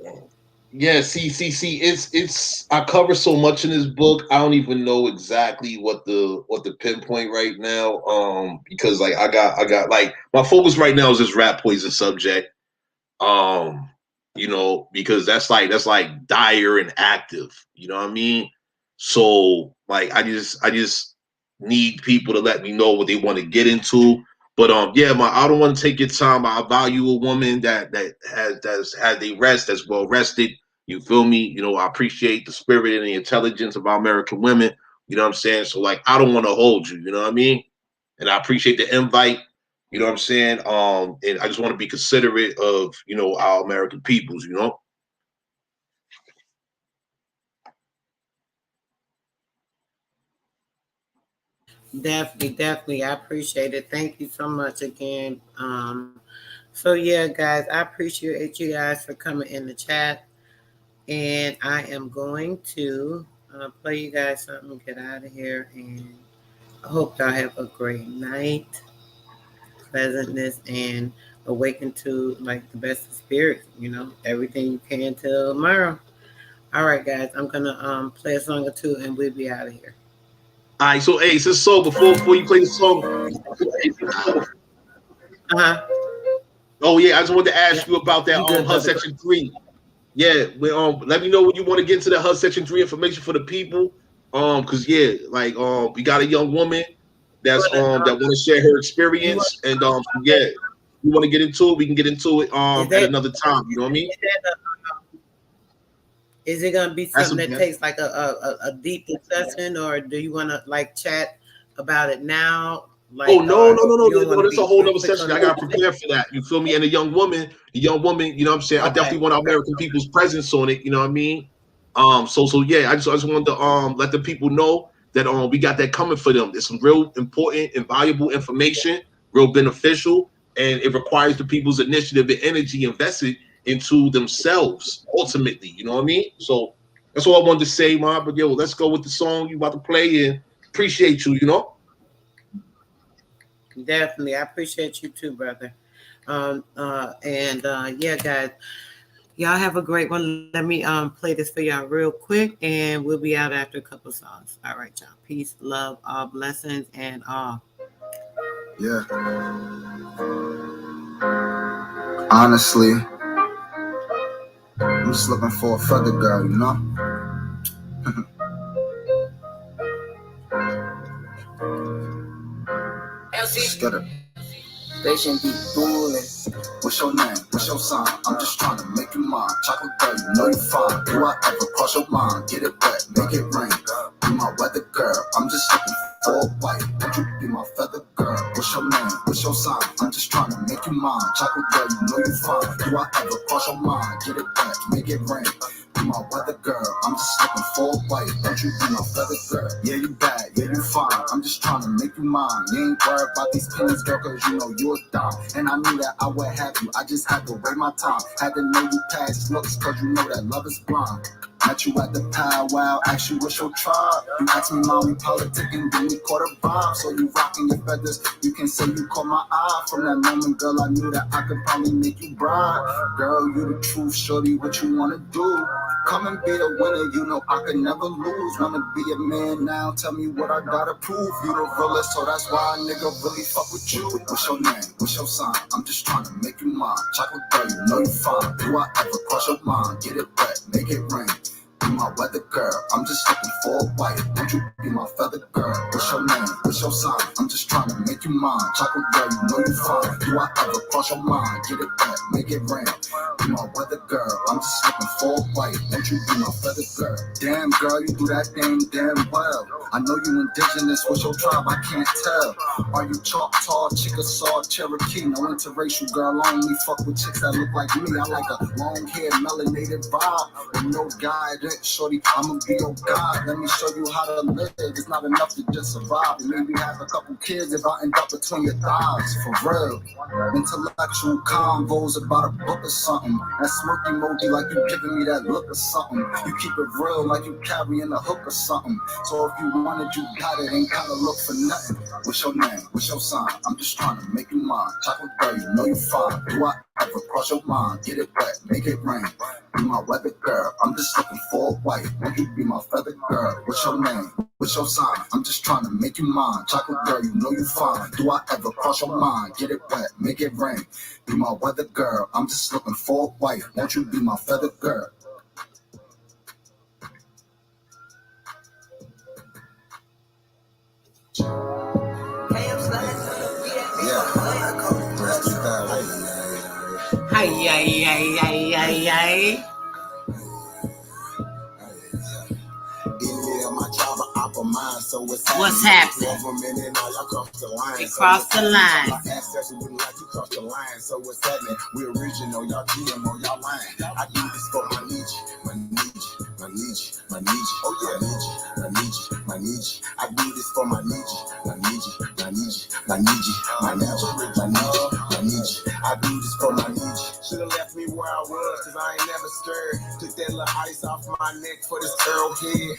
Yeah, see, it's I cover so much in this book. I don't even know exactly what the pinpoint right now. Because like I got like my focus right now is this rat poison subject. Because that's like dire and active. You know what I mean? So like I just need people to let me know what they want to get into. But I don't want to take your time. I value a woman that has had a rest, that's well rested. You feel me? I appreciate the spirit and the intelligence of our American women. You know what I'm saying? So like I don't want to hold you, you know what I mean? And I appreciate the invite, you know what I'm saying? And I just want to be considerate of, our American peoples, Definitely. I appreciate it. Thank you so much again. So yeah, guys, I appreciate you guys for coming in the chat. And I am going to play you guys something, get out of here. And I hope y'all have a great night, pleasantness, and awaken to like the best of spirit, everything you can till tomorrow. All right, guys, I'm going to play a song or two and we'll be out of here. All right, so hey, so before you play the song, oh yeah, I just wanted to ask you about that HUD Section 3. Yeah, let me know when you want to get into the HUD Section 3 information for the people. Because we got a young woman that's that want to share her experience, and yeah, you want to get into it, we can get into it at another time. You know what I mean? Is it gonna be something that takes like a deep discussion, or do you want to like chat about it now? Like, oh no, that's a whole other session. I gotta prepare for that. You feel me? And a young woman, you know what I'm saying? I definitely want our American people's presence on it. You know what I mean? So yeah, I just wanted to let the people know that we got that coming for them. There's some real important and valuable information, real beneficial, and it requires the people's initiative and energy invested into themselves ultimately. You know what I mean? So that's all I wanted to say, man. But yo, let's go with the song you about to play, and appreciate you. You know. Definitely, I appreciate you too, brother. Yeah, guys, y'all have a great one. Let me play this for y'all real quick, and we'll be out after a couple songs. All right, y'all. Peace, love, all blessings, and all. Yeah. Honestly, I'm just looking for a feather girl, you know? Just get it. They shouldn't be fooling. What's your name? What's your sign? I'm just trying to make you mine. Chocolate girl, you know you fine. Do I ever cross your mind? Get it wet, make it rain. Be my weather girl. I'm just looking for a white. Won't you be my feather girl? What's your name? What's your sign? I'm just trying to make you mine. Chocolate girl, you know you fine. Do I ever cross your mind? Get it wet, make it rain. Be my weather girl. I'm just looking for a white. Won't you be my feather girl? Yeah, you bad. Yeah, you fine. I'm just trying to make you mine. You ain't worried about these pennies, girl, cause you know you're a dime. And I knew that I would have you. I just had to wait my time. Had to know you past looks, cause you know that love is blind. Met you at the powwow, asked you what's your tribe. You asked me, mommy, politicking, then we caught a vibe. So you rocking your feathers, you can say you caught my eye. From that moment, girl, I knew that I could probably make you bride. Girl, you the truth, shorty, what you wanna do? Come and be the winner, you know I could never lose. Wanna be a man now, tell me what I gotta prove. You the realest, so that's why a nigga really fuck with you. What's your name? What's your sign? I'm just trying to make you mine. Chocolate girl, you know you fine. Do I ever cross your mind? Get it wet, make it rain. Be my weather girl, I'm just looking for a white. Won't you be my feather girl? What's your name? What's your sign? I'm just trying to make you mine. Chocolate girl, you know you fine. Do I ever cross your mind? Get it wet, make it rain. Be my weather girl, I'm just looking for a white. Won't you be my feather girl? Damn girl, you do that thing damn well. I know you indigenous, what's your tribe? I can't tell. Are you Choctaw, Chickasaw, Cherokee? No interracial girl, I only fuck with chicks that look like me. I like a long-haired, melanated vibe with no guidance. Shorty, I'ma be your guide. Let me show you how to live. It's not enough to just survive. And maybe have a couple kids if I end up between your thighs. For real. Intellectual convos about a book or something. That smirk emoji like you giving me that look or something. You keep it real like you carrying a hook or something. So if you want it, you got it. Ain't gotta look for nothing. What's your name? What's your sign? I'm just trying to make you mine. Chocolate girl, you know you fine. Do I ever cross your mind? Get it wet, make it rain. Be my weather girl. I'm just looking for a white. Won't you be my feather girl? What's your name? What's your sign? I'm just trying to make you mine. Chocolate girl, you know you fine. Do I ever cross your mind? Get it wet, make it rain. Be my weather girl. I'm just looking for a white. Won't you be my feather girl? Hi. What's happening? You crossed the line. So what's happening? We original, y'all GMO, y'all lying. I do this for my niche. Oh yeah, my niche. I do this for my niche. I do this for my niche. Should've left me where I was, cause I ain't never scared. Took that little ice off my neck for this girl head.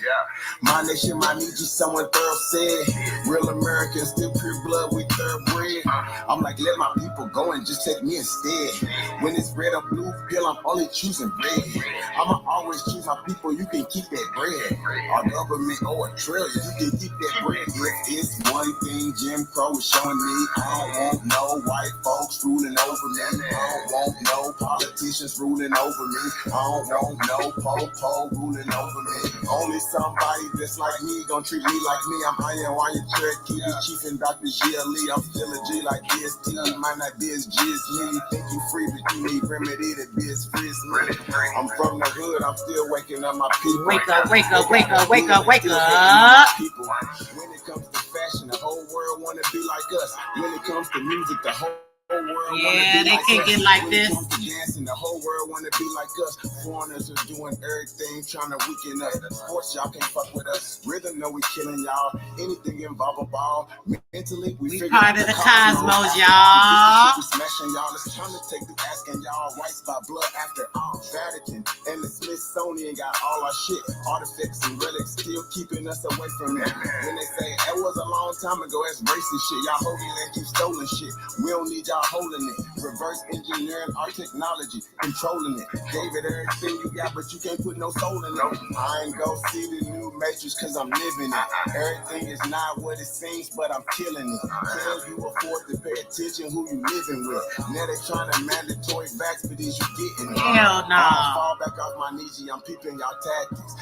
My nation, my niche, someone thorough said. Real Americans, still pure blood, we thoroughbred. I'm like, let my people go and just take me instead. When it's red or blue pill, I'm only choosing red. I'ma always choose my people, you can keep that bread. Our government or a trillion, you can keep that bread. If it's one thing Jim Crow is showing me, I don't want no white folks ruling over me. I don't want no politicians ruling over me. I don't want no po-po ruling over me. Only somebody that's like me gon' treat me like me. I'm Iron Wire Cherokee, the Chief and Dr. G.L.E. I'm still a G like DST. You might not be as G as me. You think you free, but you need remedy to be as free as me. I'm from the hood, I'm still waking up my people. Wake up, wake up, wake up, wake up, wake up. People. When it comes to fashion, the whole world wanna be like us. When it comes to music, the whole world Yeah, they can't get like when this. it comes to dancing, the whole world wanna be like us. Foreigners are doing everything, trying to weaken us. Sports, y'all can't fuck with us. Rhythm, know we killing y'all. Anything involve a ball. Mentally, we figure part out of the cosmos, cosmos, y'all. We smashing y'all. It's time to take the asking y'all. Rights by blood after all. Vatican and the Smithsonian got all our shit. Artifacts and relics still keeping us away from it. When they say it was a long time ago, that's racist shit. Y'all holding and keep stolen shit. We don't need y'all holding it. Reverse engineering our technology, controlling it. Gave it everything you got, but you can't put no soul in it. I ain't go see the new Matrix cause I'm living it. Everything is not what it seems, but I'm killing it. Can you afford to pay attention who you living with? Now they trying to mandatory vax for these you getting it. Hell no. I fall back off my knees, I'm peeping y'all tactics.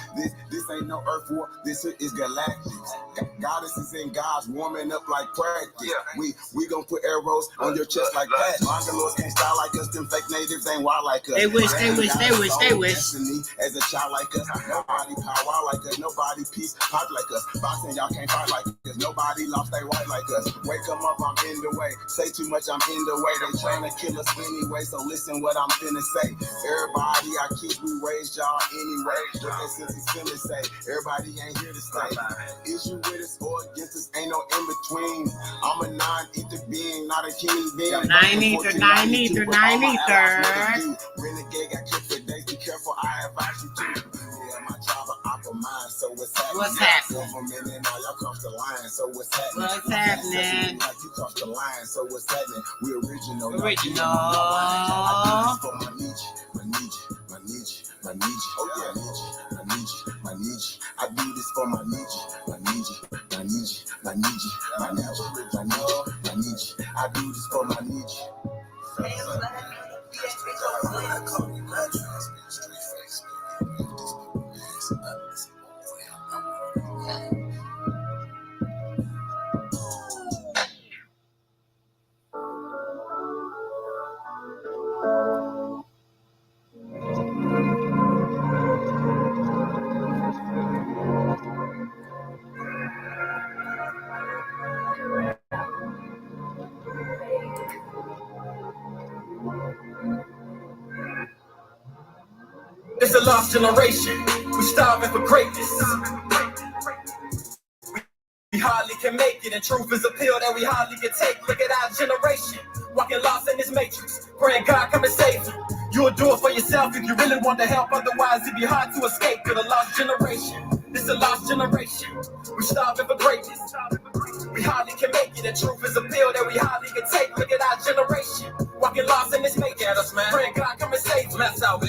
This ain't no earth war, this is galactics. Goddesses and gods warming up like practice. We gon' put arrows on your chest like that. Bangalores can't style like us, them fake natives ain't wild like us. They wish, they wish, they wish, they wish. Destiny as a child like us, nobody power like us, nobody peace pop like us. Boxing, y'all can't fight like us, nobody lost they white like us. Wake them up, I'm in the way. Say too much, I'm in the way. They trying to kill us anyway, so listen what I'm finna say. Everybody I keep, we raised y'all anyway. What that since finna say, everybody ain't here to stay. Is you with us or against us? Ain't no in between. I'm a non-ether being, not a human being. Nine ether. Renegade got killed for days. Be careful, I advise you to. Yeah, my tribe of aqua mind. So what's happening? What's happening? Government now y'all cross the line. So what's happening? What's happening? Like you cross the line. So what's happening? We original. Original. I do this for my Nietzsche, my Nietzsche, my Nietzsche, my Nietzsche. Oh yeah, my Nietzsche, my Nietzsche. I do this for my Nietzsche, my Nietzsche, my Nietzsche, my Nietzsche, my Nietzsche, my Nietzsche, my Nietzsche. I do this for my Nietzsche. It's a lost generation. We starving for greatness. We hardly can make it, and truth is a pill that we hardly can take. Look at our generation, walking lost in this matrix, praying God come and save you. You'll do it for yourself if you really want to help, otherwise it'd be hard to escape. With a lost generation, this is a lost generation. We starving for greatness. We hardly can make it, and truth is a pill that we hardly can take. Look at our generation, walking lost in this matrix, praying God come and save you.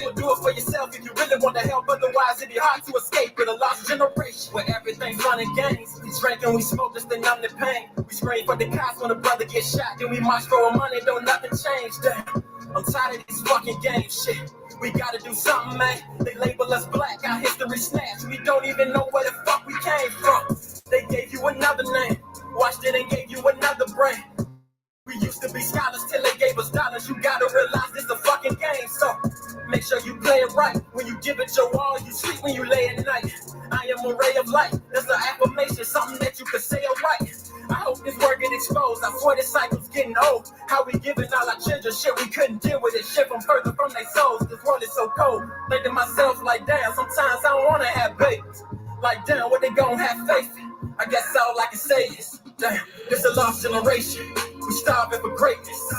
You'll do it for yourself if you really want to help, otherwise it'd be hard to escape. With a lost generation, where everything's fun and games. We drink and we smoke just to numb the pain. We scream for the cops when a brother gets shot, then we march for our money, don't nothing change. Damn, I'm tired of these fucking games, shit. We gotta do something, man. They label us black, our history snatched. We don't even know where the fuck we came from. They gave you another name, watched it and gave you another brain. We used to be scholars till they gave us dollars. You gotta realize this a fucking game, so make sure you play it right. When you give it your all, you sleep when you lay at night. I am a ray of light, that's an affirmation, something that you can say it right. I hope this word get exposed, I swear this cycle's getting old. How we giving all our children shit, we couldn't deal with it. Shit from further from their souls, this world is so cold. Think to myself like, damn, sometimes I don't wanna have babies. Like, damn, what they gon' have faith in? I guess all I can say is, damn, this a lost generation. We starving for greatness.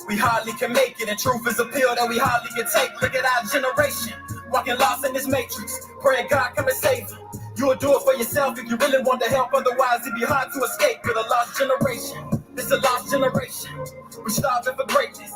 We hardly can make it, and truth is a pill that we hardly can take. Look at our generation, walking lost in this matrix, praying God come and save you. You'll do it for yourself if you really want to help. Otherwise, it'd be hard to escape with a lost generation. It's a lost generation. We're starving for greatness.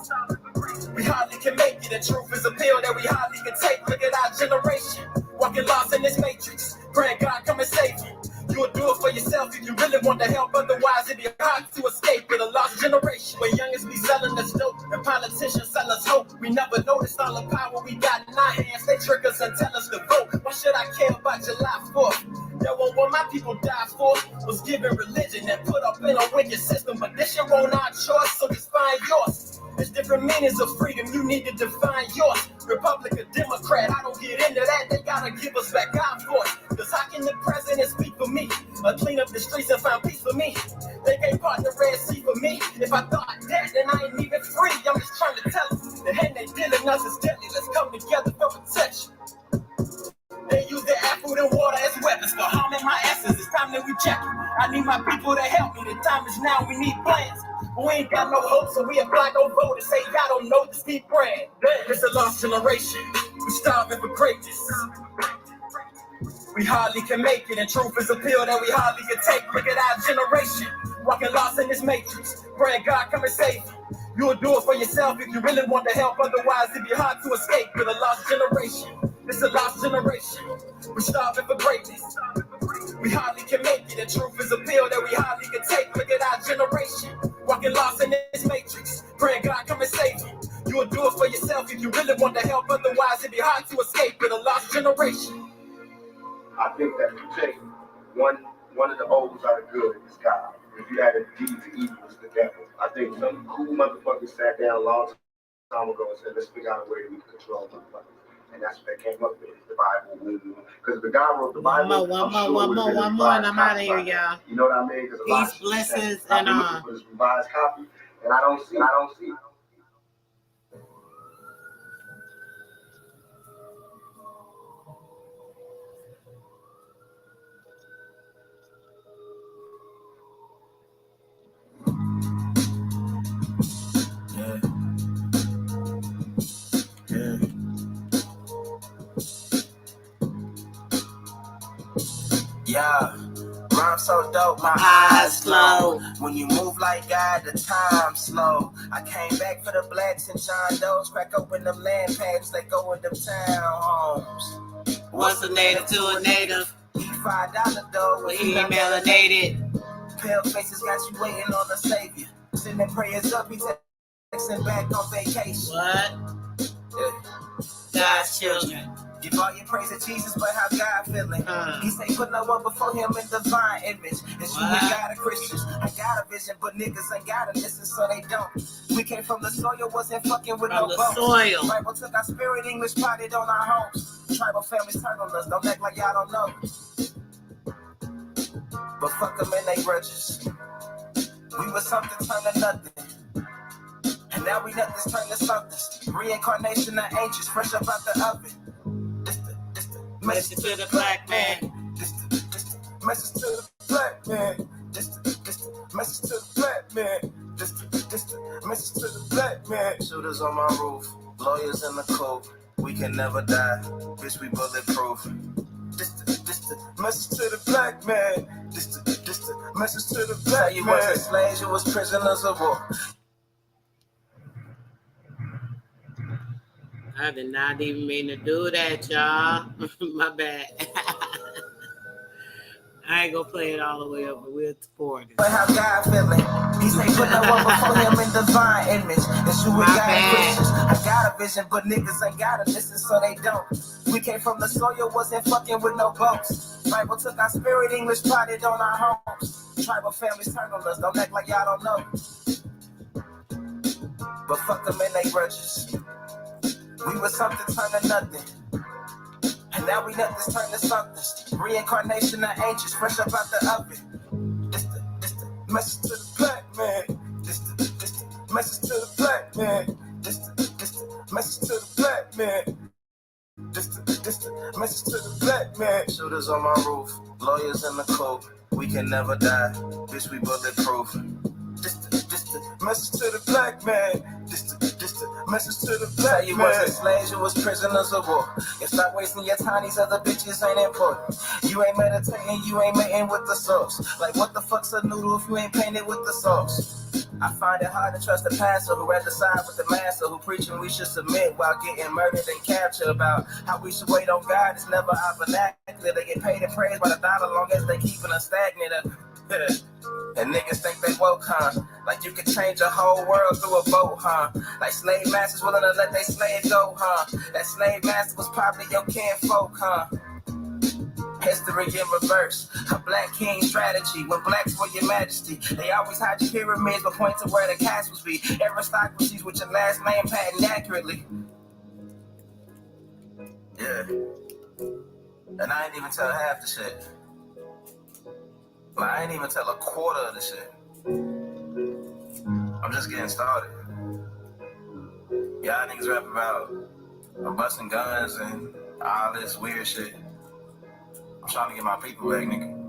We hardly can make it. The truth is a pill that we hardly can take. Look at our generation. Walking lost in this matrix. Praying God come and save you. You'll do it for yourself if you really want to help. Otherwise, it'd be hard to escape with a lost generation. Where youngins be selling us dope and politicians sell us hope. We never noticed all the power we got in our hands. They trick us and tell us to vote. Why should I care about July 4th? That was what my people died for. Was given religion and put up in a wicked system. But this shit won't our choice, so just find yours. There's different meanings of freedom, you need to define yours. Republic or Democrat, I don't get into that. They gotta give us back our voice. Cause how can the president speak for me? Or clean up the streets and find peace for me? They can't part the Red Sea for me. If I thought that, then I ain't even free. I'm just trying to tell them. The hand they dealing us is deadly. Let's come together for protection. They use their air, food, and water as weapons for harming my essence. It's time that we check it. I need my people to help me. The time is now. We need plans. We ain't got no hope, so we apply no voters. Say y'all don't know, just keep praying. It's a lost generation. We starving for greatness. We hardly can make it, and truth is a pill that we hardly can take. Look at our generation, walking lost in this matrix. Praying God come and save you. You'll do it for yourself if you really want to help. Otherwise, it'd be hard to escape with a lost generation. It's a lost generation. We're starving for greatness. We hardly can make it. The truth is a pill that we hardly can take. Look at our generation, walking lost in this matrix. Praying God come and save you. You'll do it for yourself if you really want to help. Otherwise, it'd be hard to escape with a lost generation. I think that you take one of the O's out of good is God. If you add a D to evil, it's the devil. I think some cool motherfuckers sat down a long time ago and said, let's figure out a way that we can control motherfuckers. And that's what they came up with, the Bible. Because the guy wrote the Bible. One more, and I'm out of here, y'all. You know what I mean? Peace, blessings, and for this revised copy, and I don't see it. Yeah, rhyme so dope, my eyes slow. When you move like God, the time slow. I came back for the blacks and John Doe's. Crack open them land pads, they go in them townhomes. What's a native to a native? $5 though, But he melanated. Pale faces got you waiting on the savior. Sending prayers up, he's texting back on vacation. What? Yeah. God's children. Give all your praise to Jesus, but how God feeling? He say put no one before him in divine image. And you ain't got a Christian. I got a vision, but niggas ain't got to listen, so they don't. We came from the soil, wasn't fucking with no bones. Soil. Bible took our spirit, English potted on our homes. Tribal families turn on us, don't act like y'all don't know. But fuck them and they grudges. We was something turned to nothing. And now we nothing's turned to something. Reincarnation of angels, fresh up out the oven. Message to the black man. This the message to the black man. This the message to the black man. This the message to the black man. Shooters on my roof, lawyers in the coat. We can never die, bitch, we bulletproof. This the message to the black man. This the message to the black man. You wasn't slaves, you was prisoners of war. I did not even mean to do that, y'all. My bad. I ain't gonna play it all the way up, but we'll support it. But how God feeling? He say put no one before him in divine image. And you ain't got a Christians. I got a vision, but niggas ain't gotta listen, so they don't. We came from the soil, wasn't fucking with no boats. Bible took our spirit, English potted on our homes. Tribal families turn on us, don't act like y'all don't know. But fuck them and they grudges. We was something turned to nothing. And now we nothing's turned to something. Reincarnation of angels, fresh up out the oven. This the message to the black man. This the message to the black man. This the message to the black man. This the message to the black man. Shooters on my roof, lawyers in the coat. We can never die, bitch, we bulletproof. This the message to the black man. This the Message to the black you wasn't slaves, you was prisoners of war. You stop wasting your time, these other bitches ain't important. You ain't meditating, you ain't mating with the sauce. Like what the fuck's a noodle if you ain't painted with the sauce? I find it hard to trust the pastor who rather side with the master who preaching we should submit while getting murdered and captured. About how we should wait on God, it's never our vernacular. They get paid and praised by the dollar long as they keeping us stagnant. And niggas think they woke, huh? Like you can change a whole world through a vote, huh? Like slave masters willing to let they slave go, huh? That slave master was probably your kinfolk, huh? History in reverse, a black king strategy. When blacks were your majesty, they always hide your pyramids but point to where the castles be. Aristocracies with your last name patent accurately. Yeah. And I ain't even tell half the shit. I ain't even tell a quarter of the shit. I'm just getting started. Y'all niggas rap about busting guns and all this weird shit. I'm trying to get my people back, nigga.